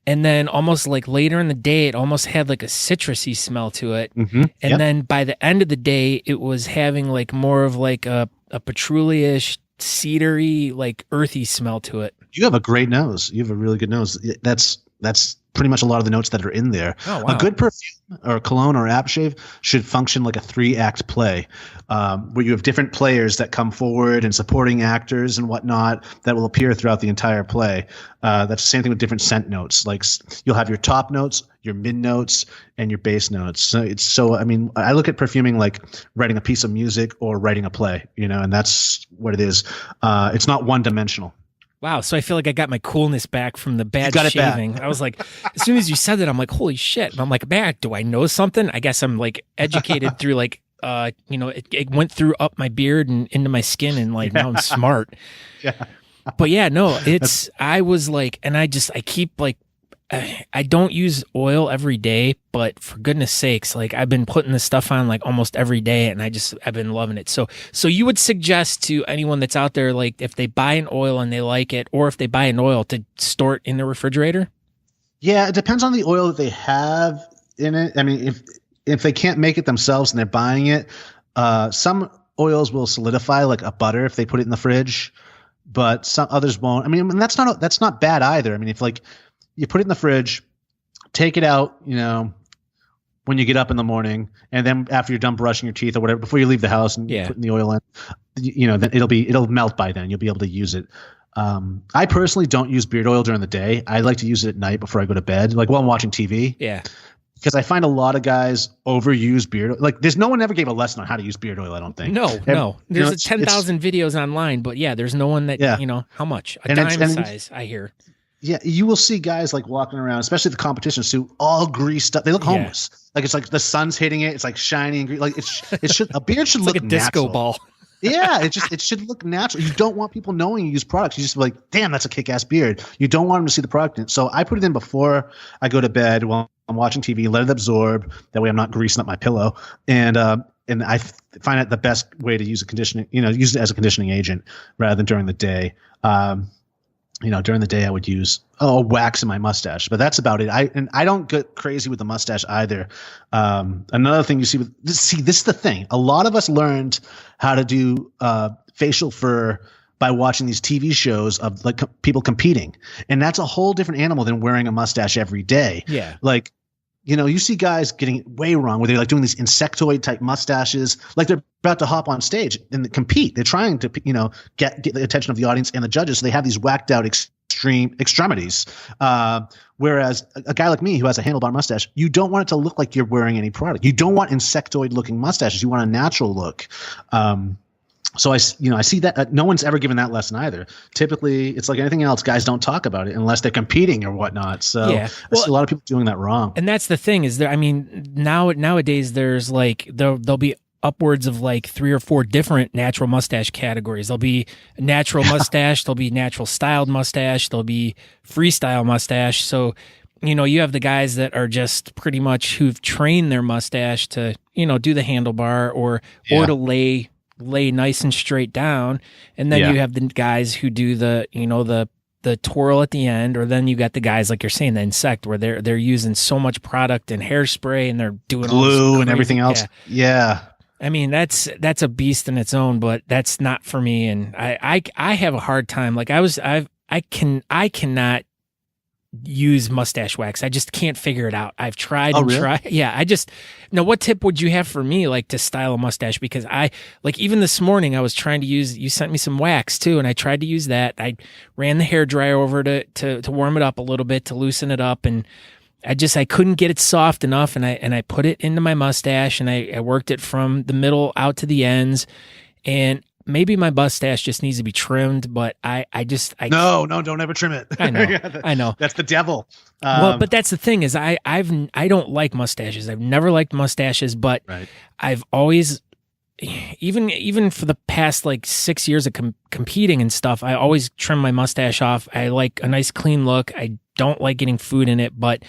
and then almost like later in the day, it almost had like a citrusy smell to it, and then by the end of the day, it was having like more of like a patchouli-ish, cedary, like earthy smell to it. You have a great nose. You have a really good nose. That's pretty much a lot of the notes that are in there. Oh, wow. A good perfume or cologne or aftershave should function like a 3-act play, where you have different players that come forward and supporting actors and whatnot that will appear throughout the entire play. That's the same thing with different scent notes. Like you'll have your top notes, your mid notes, and your bass notes. I mean, I look at perfuming like writing a piece of music or writing a play, and that's what it is. It's not one dimensional. Wow, so I feel like I got my coolness back from the bad got it shaving. back. I was like, as soon as you said that, I'm like, holy shit. And I'm like, man, do I know something? I guess I'm like educated through like, it went through up my beard and into my skin, and like now I'm smart. Yeah. But yeah, no, I was like, and I keep like, I don't use oil every day, but for goodness sakes, like I've been putting this stuff on like almost every day, and I've been loving it. So you would suggest to anyone that's out there, like if they buy an oil and they like it, or if they buy an oil, to store it in the refrigerator? Yeah, it depends on the oil that they have in it. I mean, if they can't make it themselves and they're buying it, some oils will solidify like a butter if they put it in the fridge, but some others won't. I mean, that's not bad either. I mean, if like you put it in the fridge, take it out, when you get up in the morning, and then after you're done brushing your teeth or whatever, before you leave the house and putting the oil in, then it'll melt by then. You'll be able to use it. I personally don't use beard oil during the day. I like to use it at night before I go to bed, like while I'm watching TV. Yeah. Because I find a lot of guys overuse beard oil. Like there's no one ever gave a lesson on how to use beard oil, I don't think. No. There's 10,000 videos online, but yeah, there's no one that, how much? A dime size, I hear. Yeah, you will see guys like walking around, especially the competitions too, all greased up. They look homeless. Like it's like the sun's hitting it. It's like shiny and like a beard should look like a disco natural. ball. Yeah, it should look natural. You don't want people knowing you use products. You just be like, damn, that's a kick-ass beard. You don't want them to see the product in it. So I put it in before I go to bed while I'm watching TV, let it absorb. That way I'm not greasing up my pillow. And I find it the best way to use use it as a conditioning agent rather than during the day. During the day I would use wax in my mustache, but that's about it. I don't get crazy with the mustache either. Another thing you see this is the thing. A lot of us learned how to do facial fur by watching these TV shows of like people competing, and that's a whole different animal than wearing a mustache every day. Yeah, like. You see guys getting it way wrong where they're like doing these insectoid type mustaches, like they're about to hop on stage and compete. They're trying to, get the attention of the audience and the judges. So they have these whacked out extreme extremities. Whereas a guy like me who has a handlebar mustache, you don't want it to look like you're wearing any product. You don't want insectoid looking mustaches. You want a natural look. So I see that no one's ever given that lesson either. Typically, it's like anything else. Guys don't talk about it unless they're competing or whatnot. So I see a lot of people doing that wrong. And that's the thing is nowadays there's like there'll be upwards of like 3 or 4 different natural mustache categories. There'll be natural mustache. There'll be natural styled mustache. There'll be freestyle mustache. So you have the guys that are just pretty much who've trained their mustache to do the handlebar or to lay nice and straight down, and then you have the guys who do the the twirl at the end, or then you got the guys like you're saying, the insect, where they're using so much product and hairspray and they're doing glue and everything else. Yeah. I mean, that's a beast in its own, but that's not for me. And I have a hard time. Like I cannot use mustache wax. I just can't figure it out. I've tried and tried. Yeah. What tip would you have for me, like to style a mustache? Because even this morning I was trying to use, you sent me some wax too, and I tried to use that. I ran the hair dryer over to warm it up a little bit, to loosen it up. And I couldn't get it soft enough. And I put it into my mustache and I worked it from the middle out to the ends, and maybe my mustache just needs to be trimmed, but I No, don't ever trim it. I know. I know. That's the devil. But that's the thing is I don't like mustaches. I've never liked mustaches, but I've always, even for the past 6 years of competing and stuff, I always trim my mustache off. I like a nice clean look. I don't like getting food in it, but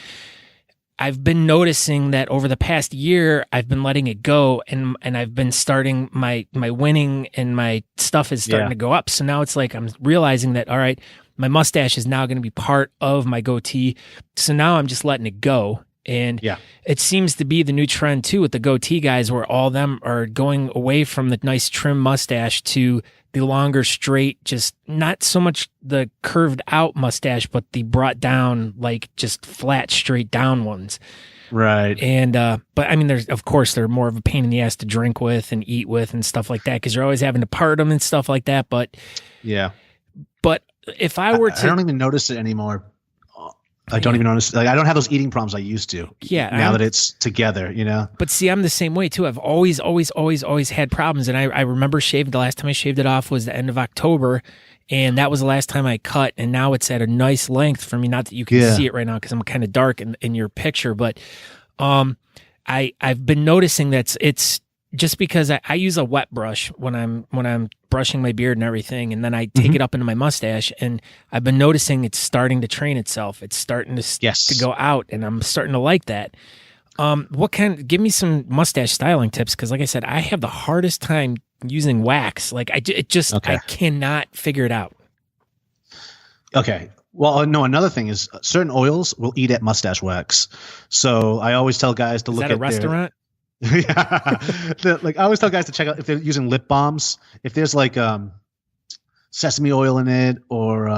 I've been noticing that over the past year, I've been letting it go, and I've been starting my winning, and my stuff is starting to go up. So now it's like I'm realizing that, all right, my mustache is now going to be part of my goatee. So now I'm just letting it go. And it seems to be the new trend too with the goatee guys, where all of them are going away from the nice trim mustache to the longer, straight, just not so much the curved out mustache, but the brought down, like just flat, straight down ones. Right. And, but I mean, they're more of a pain in the ass to drink with and eat with and stuff like that, because you're always having to part them and stuff like that. But yeah. But if I were to. I don't even notice it anymore. I don't even notice. Like, I don't have those eating problems I used to. Yeah. Now that it's together, you know. But see, I'm the same way too. I've always had problems, and I remember shaving. The last time I shaved it off was the end of October, and that was the last time I cut. And now it's at a nice length for me. Not that you can see it right now because I'm kind of dark in your picture, but I've been noticing that it's just because I use a wet brush when I'm brushing my beard and everything, and then I take it up into my mustache, and I've been noticing it's starting to train itself. It's starting to go out, and I'm starting to like that. Give me some mustache styling tips, because like I said, I have the hardest time using wax. Like I cannot figure it out. Okay. Well, no, another thing is certain oils will eat at mustache wax. So I always tell guys to look at a restaurant? Yeah. Like I always tell guys to check out if they're using lip balms. If there's like sesame oil in it or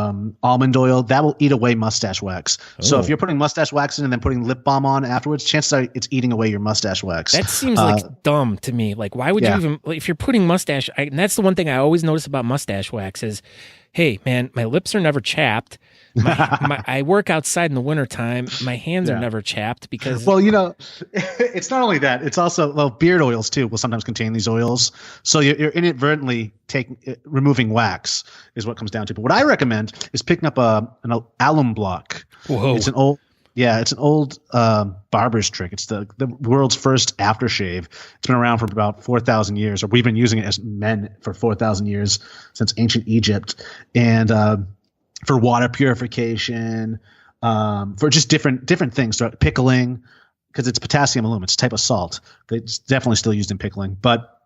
almond oil, that will eat away mustache wax. Oh. So if you're putting mustache wax in and then putting lip balm on afterwards, chances are it's eating away your mustache wax. That seems like dumb to me. Like, why would you even, if you're putting mustache, and that's the one thing I always notice about mustache wax is, hey, man, my lips are never chapped. I work outside in the wintertime. My hands are never chapped because... Well, you know, it's not only that. It's also, beard oils too will sometimes contain these oils. So you're inadvertently removing wax is what comes down to. But what I recommend is picking up an alum block. Whoa. It's an old barber's trick. It's the world's first aftershave. It's been around for about 4,000 years, or we've been using it as men for 4,000 years since ancient Egypt. And for water purification, for just different things, pickling, because it's potassium aluminum. It's a type of salt. It's definitely still used in pickling. But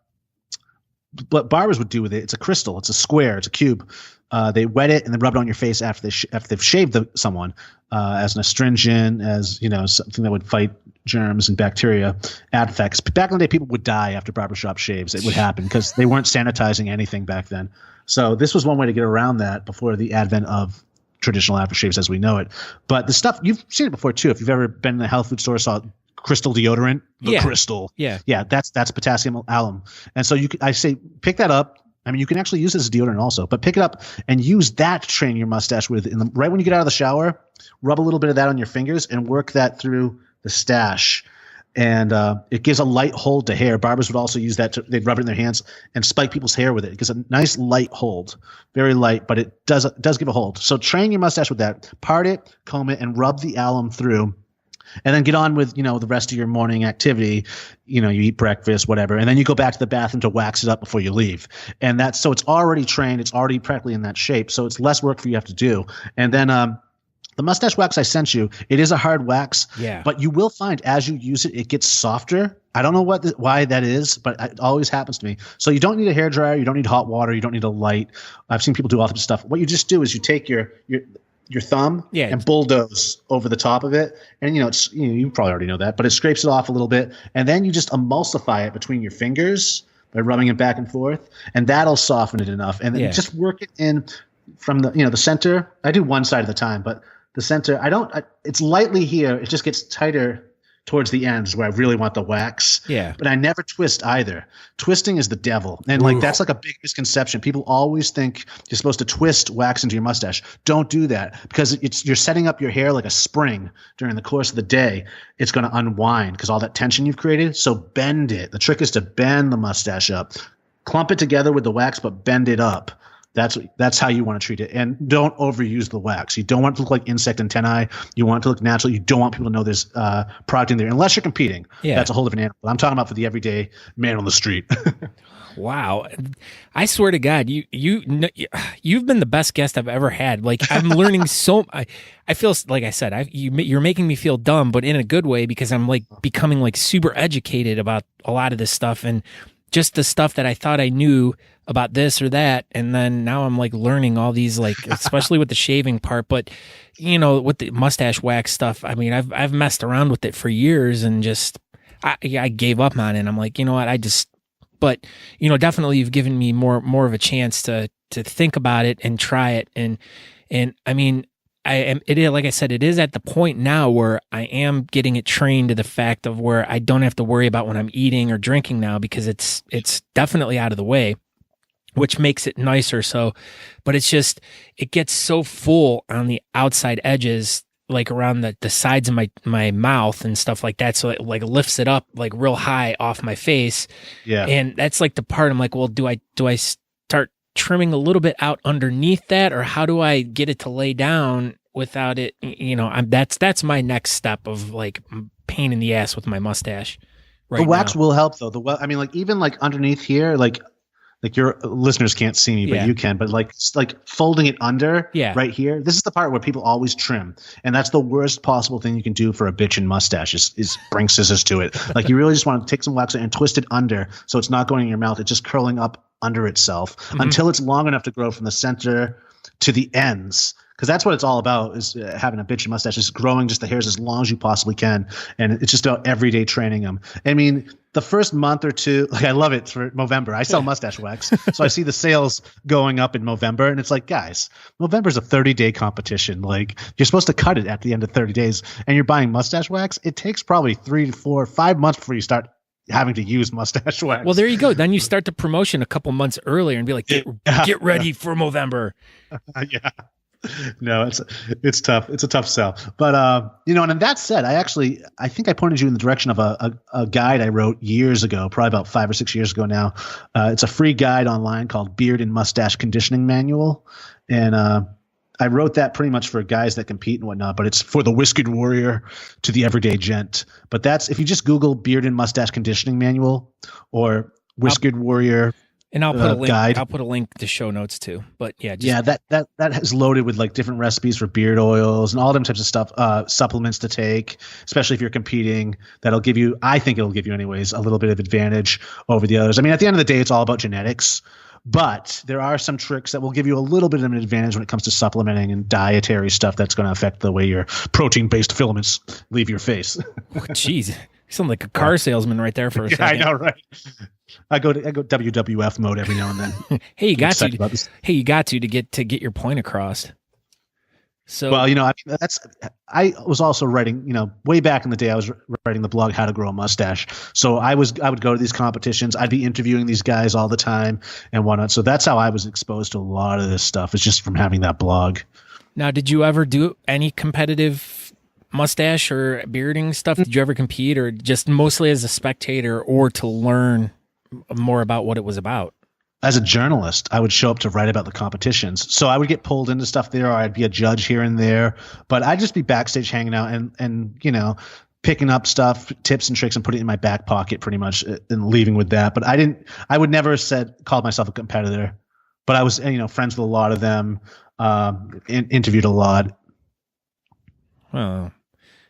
what barbers would do with it, it's a crystal, it's a square, it's a cube. They wet it and then rub it on your face after they've shaved someone as an astringent, as something that would fight germs and bacteria effects. Back in the day, people would die after barbershop shaves. It would happen because they weren't sanitizing anything back then. So this was one way to get around that before the advent of traditional aftershaves as we know it. But the stuff, you've seen it before too. If you've ever been in a health food store, saw crystal deodorant, crystal. Yeah. That's potassium alum. And so I say pick that up. I mean, you can actually use it as deodorant also, but pick it up and use that to train your mustache with. Right when you get out of the shower, rub a little bit of that on your fingers and work that through the stash. And it gives a light hold to hair. Barbers would also use that. They'd rub it in their hands and spike people's hair with it. It gives a nice light hold, very light, but it does give a hold. So train your mustache with that. Part it, comb it, and rub the alum through. And then get on with, the rest of your morning activity. You eat breakfast, whatever. And then you go back to the bathroom to wax it up before you leave. And so it's already trained. It's already practically in that shape. So it's less work for you to have to do. And then the mustache wax I sent you, it is a hard wax. Yeah. But you will find as you use it, it gets softer. I don't know why that is, but it always happens to me. So you don't need a hairdryer. You don't need hot water. You don't need a light. I've seen people do all types of stuff. What you just do is you take your thumb and bulldoze over the top of it. And, it's you probably already know that, but it scrapes it off a little bit. And then you just emulsify it between your fingers by rubbing it back and forth. And that'll soften it enough. And then just work it in from the center. I do one side at a time, but the center, it's lightly here. It just gets tighter towards the ends where I really want the wax. Yeah. But I never twist either. Twisting is the devil. And that's like a big misconception. People always think you're supposed to twist wax into your mustache. Don't do that because you're setting up your hair like a spring during the course of the day. It's going to unwind because all that tension you've created. So bend it. The trick is to bend the mustache up. Clump it together with the wax, but bend it up. That's how you want to treat it. And don't overuse the wax. You don't want it to look like insect antennae. You want it to look natural. You don't want people to know there's product in there unless you're competing. Yeah. That's a whole different animal. I'm talking about for the everyday man on the street. Wow. I swear to God, you've been the best guest I've ever had. Like I'm learning I feel like I said, you're making me feel dumb, but in a good way because I'm like becoming like super educated about a lot of this stuff and just the stuff that I thought I knew about this or that. And then now I'm like learning all these, like, especially with the shaving part, but with the mustache wax stuff. I mean, I've messed around with it for years and just, I gave up on it. I'm like, you know what? but definitely you've given me more of a chance to think about it and try it. And I mean, it is, like I said, it is at the point now where I am getting it trained to the fact of where I don't have to worry about when I'm eating or drinking now, because it's definitely out of the way, which makes it nicer. So, but it's just, it gets so full on the outside edges, like around the sides of my mouth and stuff like that. So it like lifts it up like real high off my face. Yeah. And that's like the part I'm like, well, do I start trimming a little bit out underneath that, or how do I get it to lay down without it? That's my next step of like pain in the ass with my mustache. The wax will help though. I mean, like even like underneath here, like your listeners can't see me, but you can. But like folding it under right here. This is the part where people always trim, and that's the worst possible thing you can do for a bitchin' mustache is bring scissors to it. Like you really just want to take some wax and twist it under, so it's not going in your mouth. It's just curling up under itself until it's long enough to grow from the center to the ends. Because that's what it's all about, is having a bitchin' mustache, is growing just the hairs as long as you possibly can. And it's just about everyday training them. I mean, the first month or two, like I love it for Movember. I sell mustache wax. So I see the sales going up in Movember. And it's like, guys, Movember's a 30-day competition. Like you're supposed to cut it at the end of 30 days. And you're buying mustache wax. It takes probably 3 to 4, 5 months before you start having to use mustache wax. Well, there you go. Then you start the promotion a couple months earlier and be like, get ready for Movember. Yeah. No, it's tough. It's a tough sell. But and that said, I think I pointed you in the direction of a guide I wrote years ago, probably about 5 or 6 years ago now. It's a free guide online called Beard and Mustache Conditioning Manual. And I wrote that pretty much for guys that compete and whatnot, but it's for the whiskered warrior to the everyday gent. But that's, if you just Google Beard and Mustache Conditioning Manual or whiskered warrior. And I'll put a link. Guide. I'll put a link to show notes too. But yeah, that is loaded with like different recipes for beard oils and all them types of stuff, supplements to take, especially if you're competing. I think it'll give you anyways a little bit of advantage over the others. I mean, at the end of the day, it's all about genetics, but there are some tricks that will give you a little bit of an advantage when it comes to supplementing and dietary stuff that's going to affect the way your protein-based filaments leave your face. Jeez, you sound like a car salesman right there for a second. I know, right? I go WWF mode every now and then. Hey, you got to. Hey, you got to get your point across. So, well, I was also writing, way back in the day, I was writing the blog How to Grow a Mustache. So I would go to these competitions. I'd be interviewing these guys all the time and whatnot. So that's how I was exposed to a lot of this stuff. It's just from having that blog. Now, did you ever do any competitive mustache or bearding stuff? Did you ever compete, or just mostly as a spectator, or to learn more about what it was about? As a journalist, I would show up to write about the competitions. So I would get pulled into stuff there, or I'd be a judge here and there, but I'd just be backstage hanging out and picking up stuff, tips and tricks, and putting it in my back pocket pretty much and leaving with that. But I would never called myself a competitor, but I was, friends with a lot of them, interviewed a lot. Well,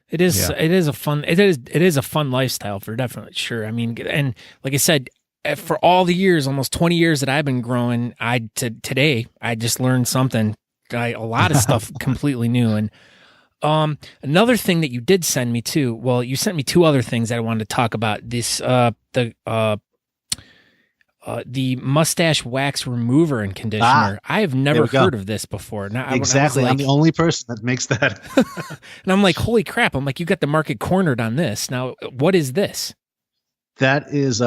it is a fun lifestyle for definitely sure. I mean, and like I said, for all the years, almost 20 years that I've been growing, today I just learned something, a lot of stuff completely new. And another thing that you did send me too. Well, you sent me two other things that I wanted to talk about. This the mustache wax remover and conditioner. I have never heard of this before. Now, exactly, I'm the only person that makes that. And I'm like, holy crap! I'm like, you got the market cornered on this. Now, what is this? That is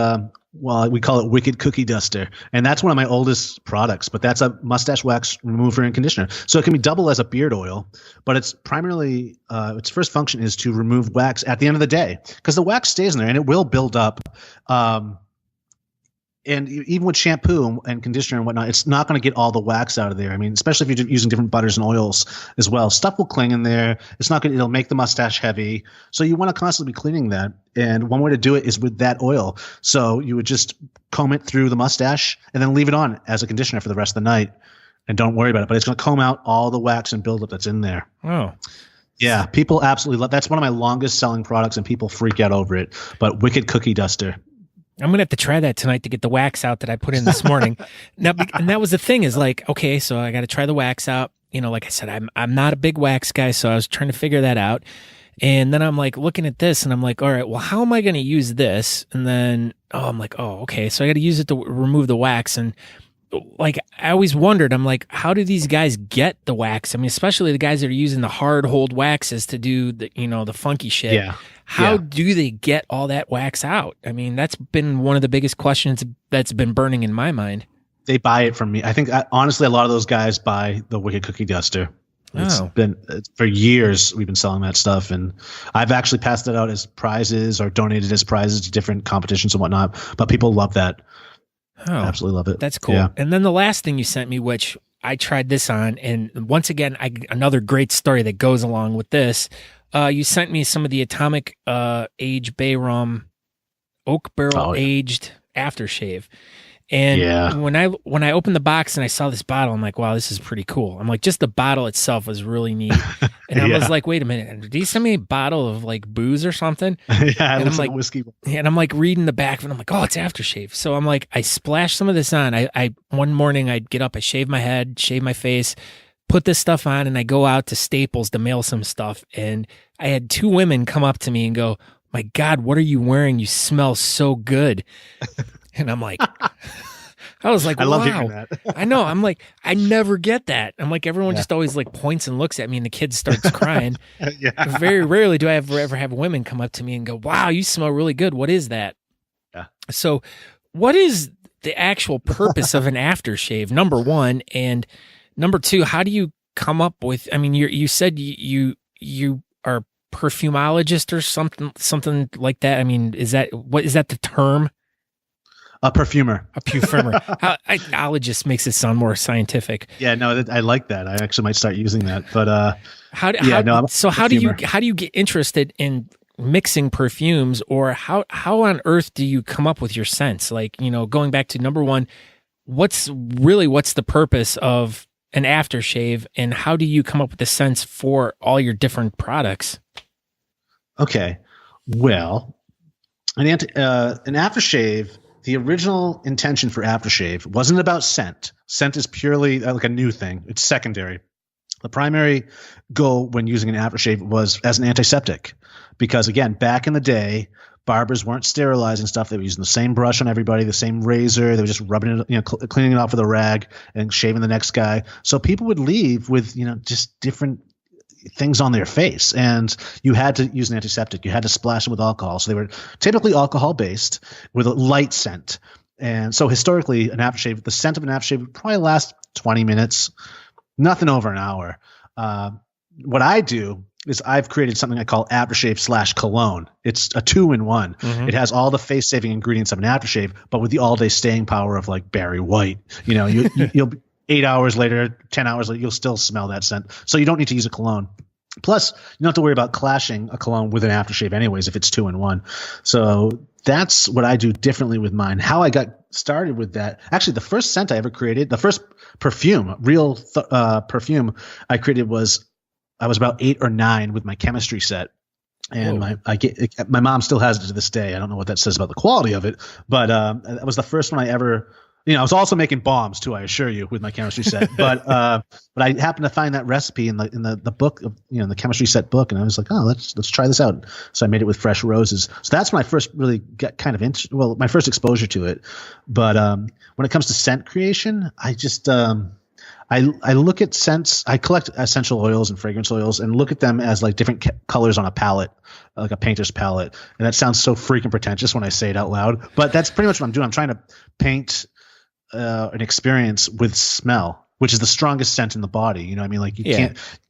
we call it Wicked Cookie Duster, and that's one of my oldest products, but that's a mustache wax remover and conditioner. So it can be double as a beard oil, but it's primarily its first function is to remove wax at the end of the day, because the wax stays in there and it will build up. And even with shampoo and conditioner and whatnot, it's not going to get all the wax out of there. I mean, especially if you're using different butters and oils as well, stuff will cling in there. It'll make the mustache heavy. So you want to constantly be cleaning that. And one way to do it is with that oil. So you would just comb it through the mustache and then leave it on as a conditioner for the rest of the night. And don't worry about it. But it's going to comb out all the wax and buildup that's in there. Oh. Yeah, people absolutely love. That's one of my longest selling products, and people freak out over it. But Wicked Cookie Duster. I'm going to have to try that tonight to get the wax out that I put in this morning. Now, and that was the thing, is like, okay, so I got to try the wax out. Like I said, I'm not a big wax guy, so I was trying to figure that out. And then I'm like looking at this and I'm like, all right, well, how am I going to use this? And then, I'm like, oh, okay. So I got to use it to remove the wax. And like, I always wondered, I'm like, how do these guys get the wax? I mean, especially the guys that are using the hard hold waxes to do the, the funky shit. Yeah. How do they get all that wax out? I mean, that's been one of the biggest questions that's been burning in my mind. They buy it from me. I think honestly, a lot of those guys buy the Wicked Cookie Duster. It's been for years we've been selling that stuff, and I've actually passed it out as prizes or donated as prizes to different competitions and whatnot. But people love that. Oh, absolutely love it. That's cool. Yeah. And then the last thing you sent me, which I tried this on, and once again, another great story that goes along with this. You sent me some of the Atomic Age Bay Rum Oak Barrel Aged Aftershave. And when I opened the box and I saw this bottle, I'm like, wow, this is pretty cool. I'm like, just the bottle itself was really neat. And I was like, wait a minute, did he send me a bottle of like booze or something? And I'm like, whiskey. And I'm like reading the back and I'm like, oh, it's aftershave. So I'm like, I splashed some of this on. I one morning I'd get up, I shave my head, shave my face, put this stuff on, and I go out to Staples to mail some stuff. And I had 2 women come up to me and go, my God, what are you wearing? You smell so good. And I'm like, I was like, I love wow. hearing that. I know. I'm like, I never get that. I'm like, everyone just always like points and looks at me and the kid starts crying. Very rarely do I ever have women come up to me and go, wow, you smell really good. What is that? Yeah. So what is the actual purpose of an aftershave, number one? And number two, how do you come up with, I mean, you said you are a perfumologist or something like that. I mean, is that the term? A perfumer. A perfumer. Ologist makes it sound more scientific. Yeah, no, I like that. I actually might start using that. But how do you get interested in mixing perfumes, or how on earth do you come up with your scents? Like, going back to number one, what's the purpose of an aftershave, and how do you come up with the scents for all your different products? Okay. Well, an aftershave, the original intention for aftershave wasn't about scent. Scent is purely like a new thing. It's secondary. The primary goal when using an aftershave was as an antiseptic, because again, back in the day, barbers weren't sterilizing stuff. They were using the same brush on everybody, the same razor. They were just rubbing it, cleaning it off with a rag and shaving the next guy. So people would leave with, just different things on their face, and you had to use an antiseptic. You had to splash them with alcohol. So they were typically alcohol based with a light scent. And so historically, the scent of an aftershave would probably last 20 minutes, nothing over an hour. What I do is I've created something I call aftershave / cologne. It's a 2-in-1. Mm-hmm. It has all the face saving ingredients of an aftershave, but with the all day staying power of like Barry White. You'll 8 hours later, 10 hours later, you'll still smell that scent. So you don't need to use a cologne. Plus, you don't have to worry about clashing a cologne with an aftershave anyways if it's 2-in-1. So that's what I do differently with mine. How I got started with that, actually the first scent I ever created, the first perfume, perfume I created I was about 8 or 9 with my chemistry set. And my mom still has it to this day. I don't know what that says about the quality of it, but that was the first one I ever. I was also making bombs too, I assure you, with my chemistry set. But I happened to find that recipe in the book of, the chemistry set book, and I was like, oh, let's try this out. So I made it with fresh roses. So that's when I first really got kind of my first exposure to it. But when it comes to scent creation, I just I look at scents. I collect essential oils and fragrance oils and look at them as like different colors on a palette, like a painter's palette. And that sounds so freaking pretentious when I say it out loud, but that's pretty much what I'm doing. I'm trying to paint an experience with smell, which is the strongest scent in the body. I mean, like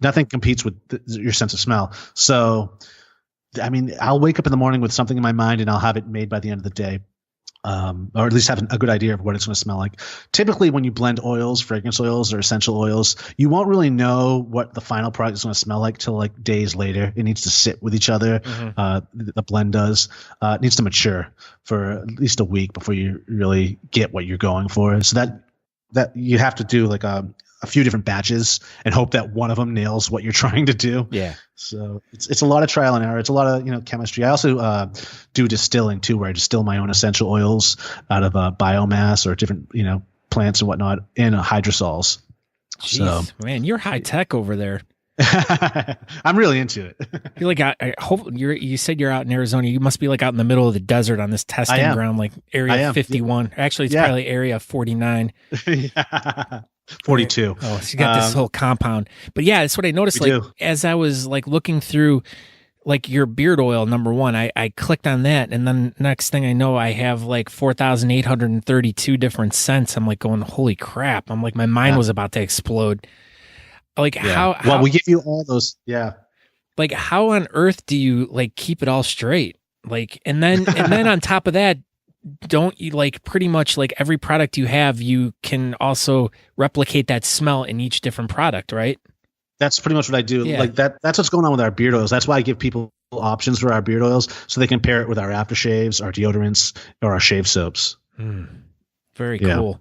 nothing competes with your sense of smell. So, I mean, I'll wake up in the morning with something in my mind and I'll have it made by the end of the day. Or at least have a good idea of what it's going to smell like. Typically, when you blend oils, fragrance oils, or essential oils, you won't really know what the final product is going to smell like till like days later. It needs to sit with each other. Mm-hmm. The blend does. It needs to mature for at least a week before you really get what you're going for. So that you have to do like a few different batches and hope that one of them nails what you're trying to do. Yeah. So it's a lot of trial and error. It's a lot of, chemistry. I also do distilling too, where I distill my own essential oils out of biomass or different, plants and whatnot in hydrosols. Jeez, man, you're high tech over there. I'm really into it. You're like, I hope you said you're out in Arizona. You must be like out in the middle of the desert on this testing ground, like Area 51. Yeah. Actually, it's probably Area 49. Yeah. 42. Oh, so you got this whole compound. But yeah, that's what I noticed. Like as I was like looking through like your beard oil, number one, I clicked on that, and then next thing I know, I have like 4,832 different scents. I'm like going, holy crap! I'm like, my mind was about to explode. Like how? Well, we give you all those. Yeah. Like how on earth do you like keep it all straight? Like and then on top of that, don't you like pretty much like every product you have, you can also replicate that smell in each different product, right? That's pretty much what I do. Yeah. Like that's what's going on with our beard oils. That's why I give people options for our beard oils so they can pair it with our aftershaves, our deodorants, or our shave soaps. Very cool.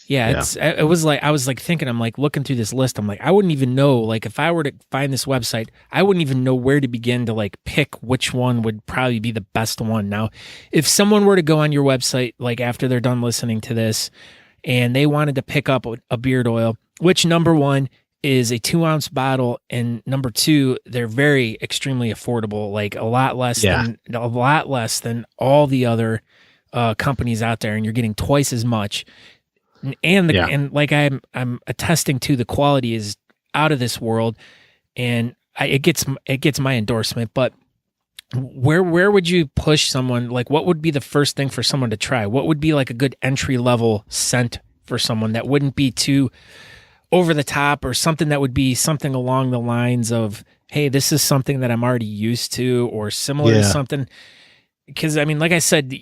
Yeah, it was like I was like thinking, I'm like looking through this list. I'm like, I wouldn't even know, like if I were to find this website, I wouldn't even know where to begin to like pick which one would probably be the best one. Now, if someone were to go on your website, like after they're done listening to this, and they wanted to pick up a beard oil, which number one is a 2-ounce bottle, and number two, they're very extremely affordable, like a lot less than all the other companies out there, and you're getting twice as much. And and like I'm attesting to, the quality is out of this world, and it gets my endorsement. But where would you push someone? Like, what would be the first thing for someone to try? What would be like a good entry level scent for someone that wouldn't be too over the top, or something that would be something along the lines of, hey, this is something that I'm already used to, or similar to something? Because I mean, like I said,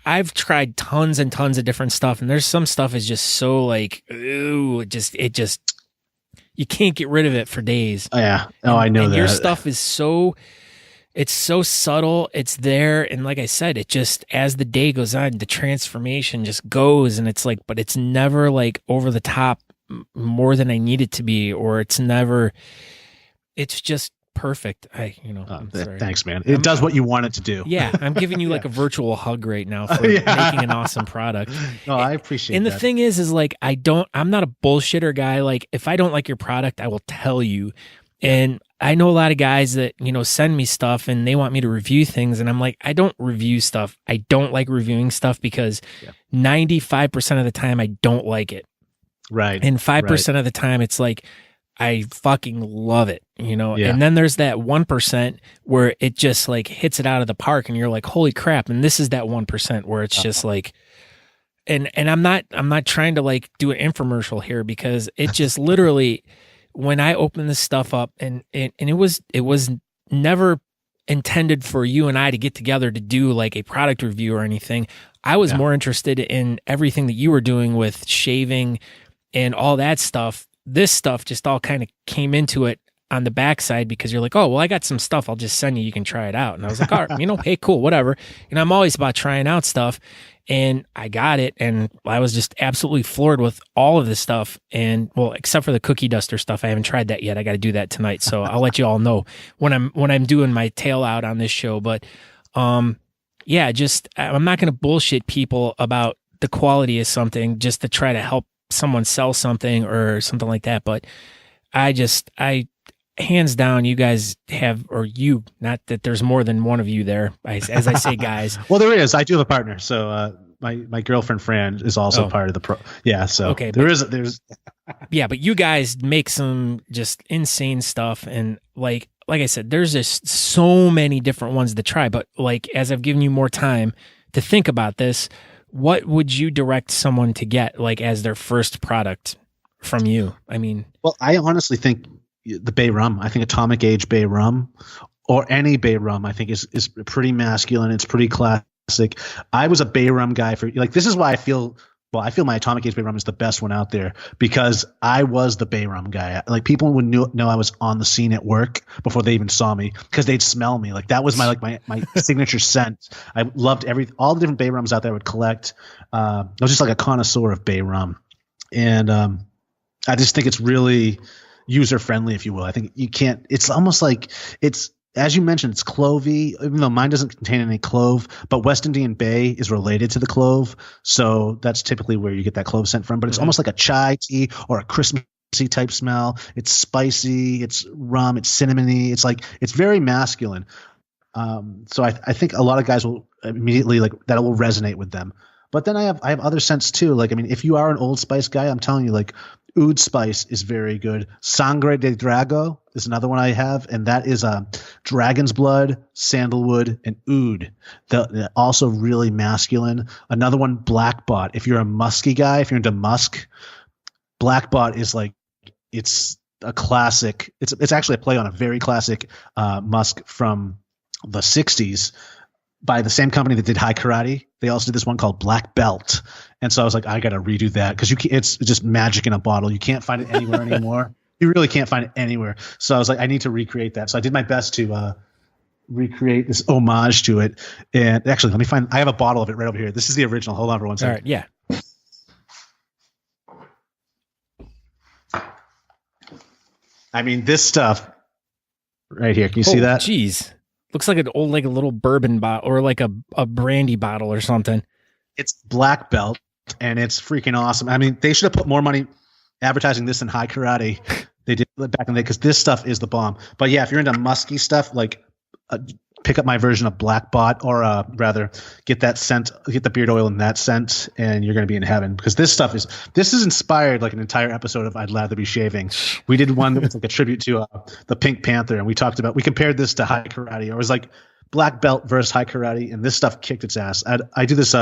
I've tried tons and tons of different stuff, and there's some stuff is just so like, ooh, it just you can't get rid of it for days. Oh yeah, I know that. Your stuff is it's so subtle, it's there, and like I said, it just, as the day goes on, the transformation just goes, and it's like, but it's never like over the top more than I need it to be, or it's just perfect. Thanks, man. It does what you want it to do. Yeah, I'm giving you like a virtual hug right now for making an awesome product. No, I appreciate it. And the thing is like, I'm not a bullshitter guy. Like if I don't like your product, I will tell you. And I know a lot of guys that, send me stuff and they want me to review things. And I'm like, I don't review stuff. I don't like reviewing stuff because 95% of the time I don't like it. Right. And 5% of the time it's like, I fucking love it, And then there's that 1% where it just like hits it out of the park, and you're like, holy crap. And this is that 1% where it's just like, and I'm not trying to like do an infomercial here, because it just literally, when I open this stuff up, and it was never intended for you and I to get together to do like a product review or anything. I was more interested in everything that you were doing with shaving and all that stuff. This stuff just all kind of came into it on the backside, because you're like, oh, well, I got some stuff I'll just send you. You can try it out. And I was like, all right, hey, cool, whatever. And I'm always about trying out stuff. And I got it. And I was just absolutely floored with all of this stuff. And well, except for the cookie duster stuff. I haven't tried that yet. I got to do that tonight. So I'll let you all know when I'm doing my tail out on this show. But just, I'm not going to bullshit people about the quality of something just to try to help someone sell something or something like that. But I hands down, you guys have, or you, not that there's more than one of you there, as I say, guys. Well, there is. I do have a partner. So my girlfriend Fran is also part of the pro. Yeah. So okay, there's. Yeah, but you guys make some just insane stuff, and like I said, there's just so many different ones to try. But like, as I've given you more time to think about this, what would you direct someone to get like as their first product from you? I mean, well, I honestly think the Bay Rum. I think Atomic Age Bay Rum, or any Bay Rum, I think is pretty masculine. It's pretty classic. I was a Bay Rum guy for like, this is why I feel my Atomic Age Bay Rum is the best one out there, because I was the Bay Rum guy. Like people would know I was on the scene at work before they even saw me, because they'd smell me. Like that was my signature scent. I loved all the different Bay Rums out there I would collect. I was just like a connoisseur of Bay Rum. And I just think it's really user friendly, if you will. I think it's almost like as you mentioned, it's clovey, even though mine doesn't contain any clove, but West Indian Bay is related to the clove. So that's typically where you get that clove scent from, but it's almost like a chai tea or a Christmas type smell. It's spicy, it's rum, it's cinnamony. It's very masculine. So I think a lot of guys will immediately like that will resonate with them. But then I have other scents too. Like, I mean, if you are an Old Spice guy, I'm telling you, like Oud Spice is very good. Sangre de Drago is another one I have, and that is dragon's blood, sandalwood, and oud. They're also really masculine. Another one, Black Bot. If you're a musky guy, if you're into musk, Black Bot is like it's a classic. It's actually a play on a very classic musk from the 60s by the same company that did High Karate. They also did this one called Black Belt. And so I was like, I got to redo that because it's just magic in a bottle. You can't find it anywhere anymore. You really can't find it anywhere. So I was like, I need to recreate that. So I did my best to recreate this homage to it. And actually, let me find – I have a bottle of it right over here. This is the original. Hold on for one second. All right, yeah. I mean, this stuff right here. Can you see that? Geez. Looks like a little bourbon bottle or like a brandy bottle or something. It's Black Belt, and it's freaking awesome. I mean, they should have put more money advertising this than High Karate. They did back in the day because this stuff is the bomb. But yeah, if you're into musky stuff, like pick up my version of Black Bot, or rather get that scent, get the beard oil in that scent, and you're going to be in heaven because this is inspired like an entire episode of I'd Lather Be Shaving. We did one that was like a tribute to the Pink Panther, and we compared this to High Karate. It was like Black Belt versus High Karate, and this stuff kicked its ass. I do this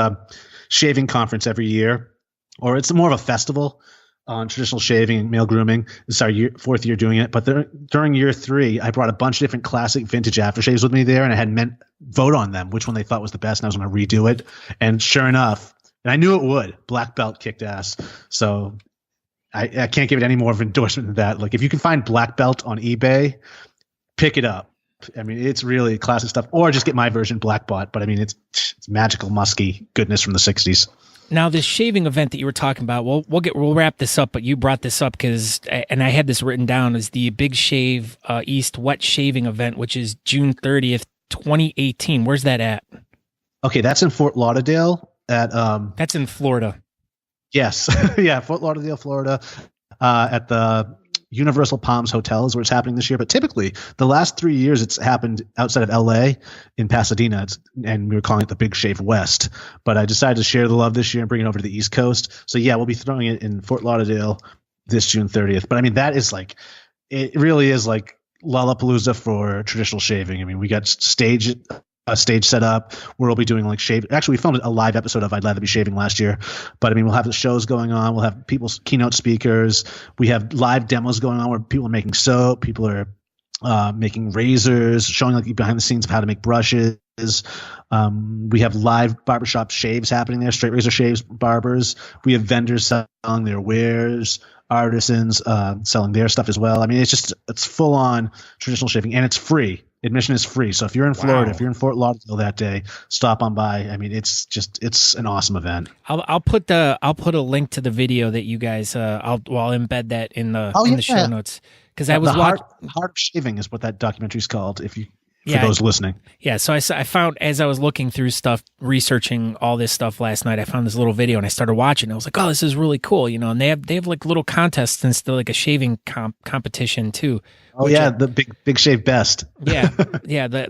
shaving conference every year, or it's more of a festival on traditional shaving and male grooming. It's our fourth year doing it. But during year 3, I brought a bunch of different classic vintage aftershaves with me there, and I had men vote on them, which one they thought was the best, and I was going to redo it. And sure enough, and I knew it would, Black Belt kicked ass. So I can't give it any more of an endorsement than that. Like, if you can find Black Belt on eBay, pick it up. I mean, it's really classic stuff. Or just get my version, Black Bot. But I mean, it's magical, musky goodness from the 60s. Now, this shaving event that you were talking about, we'll wrap this up, but you brought this up and I had this written down as the Big Shave East Wet Shaving Event, which is June 30th, 2018. Where's that at? Okay, that's in Fort Lauderdale. That's in Florida. Yes, yeah, Fort Lauderdale, Florida, at the Universal Palms Hotel is where it's happening this year. But typically, the last 3 years, it's happened outside of LA in Pasadena, and we were calling it the Big Shave West. But I decided to share the love this year and bring it over to the East Coast. So yeah, we'll be throwing it in Fort Lauderdale this June 30th. But I mean, that is like, it really is like Lollapalooza for traditional shaving. I mean, we got a stage set up where we'll be doing like shave. Actually, we filmed a live episode of I'd Lather Be Shaving last year, but I mean, we'll have the shows going on. We'll have people's keynote speakers. We have live demos going on where people are making soap. People are making razors, showing like behind the scenes of how to make brushes. We have live barbershop shaves happening there, straight razor shaves, barbers. We have vendors selling their wares, artisans selling their stuff as well. I mean, it's full on traditional shaving, and it's free. Admission is free. So if you're in Florida, if you're in Fort Lauderdale that day, stop on by. I mean, it's an awesome event. I'll put a link to the video that you guys I'll embed that in the show notes, because I was Heart of Shaving is what that documentary's called. For those listening. Yeah, so I found, as I was looking through stuff, researching all this stuff last night, I found this little video and I started watching. I was like, oh, this is really cool, and they have like little contests and still like a shaving competition too. Oh yeah, the big shave best. yeah,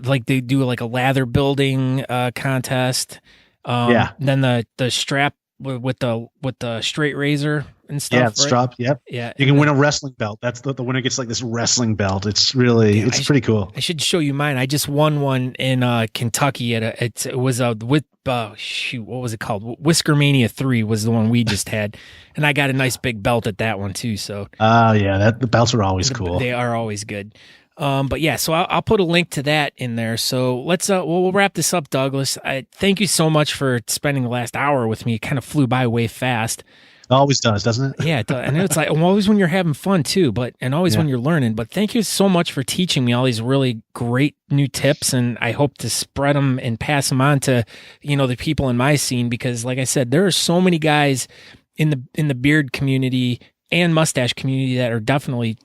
like they do like a lather building contest. Then the strap with the straight razor and stuff. Yeah, strap. Yep. Yeah, you can win a wrestling belt. That's the winner gets like this wrestling belt. It's really pretty cool. I should show you mine. I just won one in Kentucky it was what was it called? Whiskermania 3 was the one we just had, and I got a nice big belt at that one too. So the belts are always cool. They are always good. But yeah, so I'll put a link to that in there. So let's we'll wrap this up, Douglas. I thank you so much for spending the last hour with me. It kind of flew by way fast. It always does, doesn't it? Yeah, I know it's like always when you're having fun too, and always when you're learning. But thank you so much for teaching me all these really great new tips, and I hope to spread them and pass them on to the people in my scene, because like I said, there are so many guys in the beard community and mustache community that are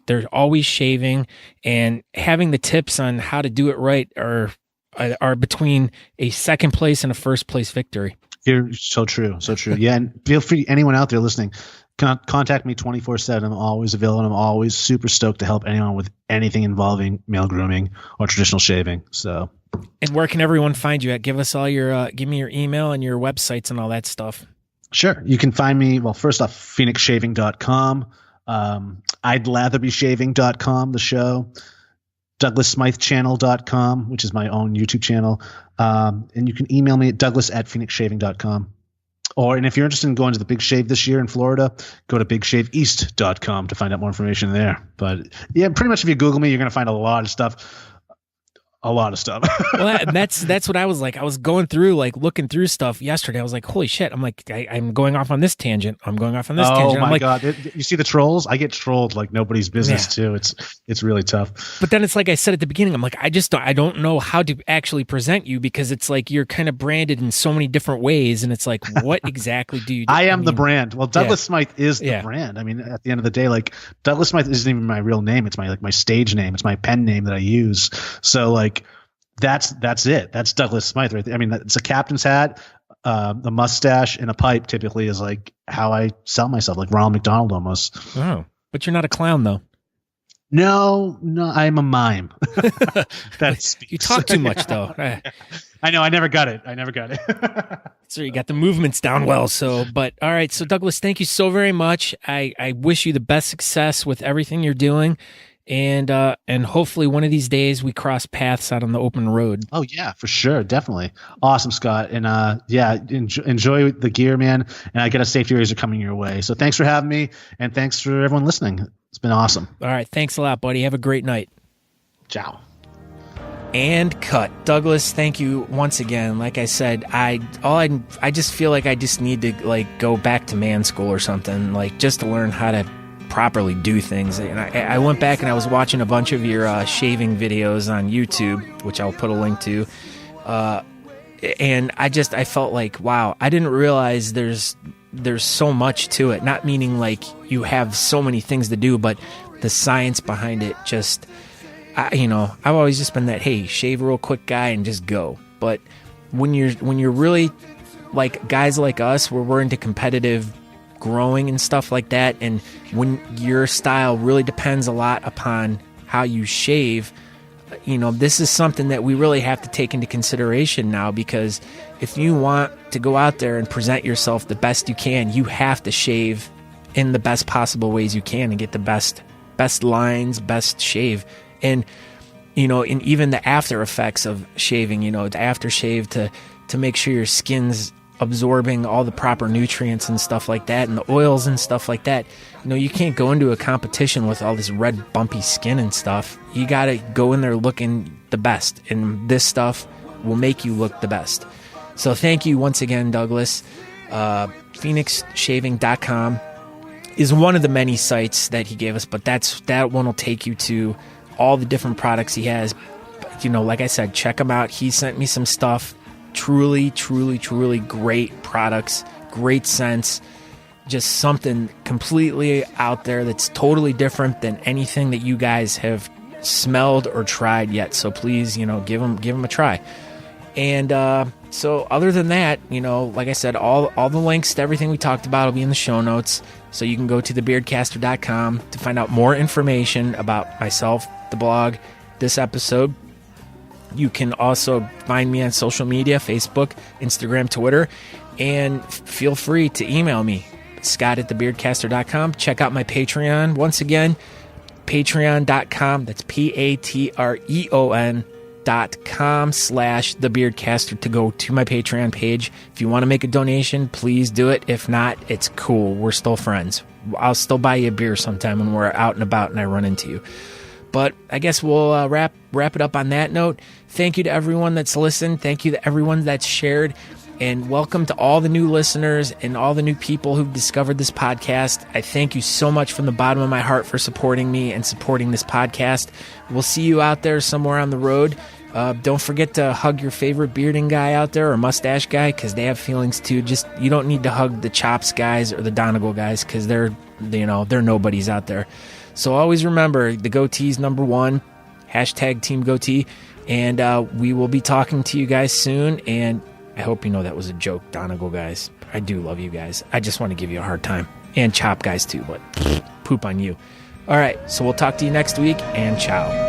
they're always shaving, and having the tips on how to do it right are between a second place and a first place victory. You're so true. So true. Yeah. And feel free, anyone out there listening, contact me 24/7. I'm always available. And I'm always super stoked to help anyone with anything involving male grooming or traditional shaving. So, and where can everyone find you at? Give us all your, give me your email and your websites and all that stuff. Sure. You can find me, well, first off, phoenixshaving.com. I'd Lather Be Shaving.com, the show. DouglasSmytheChannel.com, which is my own YouTube channel. And you can email me at douglas@phoenixshaving.com. And if you're interested in going to the Big Shave this year in Florida, go to bigshaveeast.com to find out more information there. But yeah, pretty much if you Google me, you're going to find a lot of stuff. Well, that's what I was like. I was going through, like, looking through stuff yesterday. I was like, holy shit. I'm like, I'm going off on this tangent. I'm going off on this tangent. Oh my like, God. You see the trolls? I get trolled like nobody's business too. It's really tough. But then it's like I said at the beginning, I'm like, I don't know how to actually present you, because it's like you're kind of branded in so many different ways. And it's like, what exactly do you do? I am the brand. Well, Douglas Smythe is the brand. I mean, at the end of the day, like, Douglas Smythe isn't even my real name. It's my stage name. It's my pen name that I use. So like, that's it. That's Douglas Smythe right there. I mean, it's a captain's hat, a mustache, and a pipe typically is like how I sell myself, like Ronald McDonald almost. Oh, but you're not a clown though. No, I'm a mime. You talk too much though. I know. I never got it. So you got the movements down well. So, but all right. So Douglas, thank you so very much. I wish you the best success with everything you're doing. And hopefully one of these days we cross paths out on the open road. Oh yeah, for sure. Definitely. Awesome, Scott. And enjoy the gear, man. And I get a safety razor coming your way. So thanks for having me. And thanks for everyone listening. It's been awesome. All right. Thanks a lot, buddy. Have a great night. Ciao. And cut. Douglas, thank you once again. Like I said, I just feel like I just need to like go back to man school or something, like just to learn how to properly do things. And I went back and I was watching a bunch of your shaving videos on YouTube, which I'll put a link to. And I felt like, wow, I didn't realize there's so much to it. Not meaning like you have so many things to do, but the science behind it just, I've always just been that, hey, shave real quick guy and just go. But when you're really like guys like us, where we're into competitive growing and stuff like that, and when your style really depends a lot upon how you shave, this is something that we really have to take into consideration now, because if you want to go out there and present yourself the best you can, you have to shave in the best possible ways you can and get the best lines, best shave. And and even the after effects of shaving, the aftershave to make sure your skin's absorbing all the proper nutrients and stuff like that, and the oils and stuff like that. You can't go into a competition with all this red bumpy skin and stuff. You got to go in there looking the best, and this stuff will make you look the best. So thank you once again, Douglas. phoenixshaving.com is one of the many sites that he gave us, but that one will take you to all the different products he has. Like I said, check him out. He sent me some stuff. Truly, truly, truly great products, great scents, just something completely out there that's totally different than anything that you guys have smelled or tried yet. So please, give them a try. And so other than that, like I said, all the links to everything we talked about will be in the show notes. So you can go to thebeardcaster.com to find out more information about myself, the blog, this episode. You can also find me on social media, Facebook, Instagram, Twitter, and feel free to email me, scott@thebeardcaster.com. Check out my Patreon. Once again, patreon.com. That's patreon.com/thebeardcaster to go to my Patreon page. If you want to make a donation, please do it. If not, it's cool. We're still friends. I'll still buy you a beer sometime when we're out and about and I run into you. But I guess we'll wrap it up on that note. Thank you to everyone that's listened. Thank you to everyone that's shared. And welcome to all the new listeners and all the new people who've discovered this podcast. I thank you so much from the bottom of my heart for supporting me and supporting this podcast. We'll see you out there somewhere on the road. Don't forget to hug your favorite bearding guy out there or mustache guy, because they have feelings too. Just, you don't need to hug the Chops guys or the Donegal guys, because they're nobodies out there. So always remember, the goatee's number one, #Team Goatee, and we will be talking to you guys soon, and I hope that was a joke, Donegal guys. I do love you guys. I just want to give you a hard time. And chop guys too, but poop on you. All right, so we'll talk to you next week, and ciao.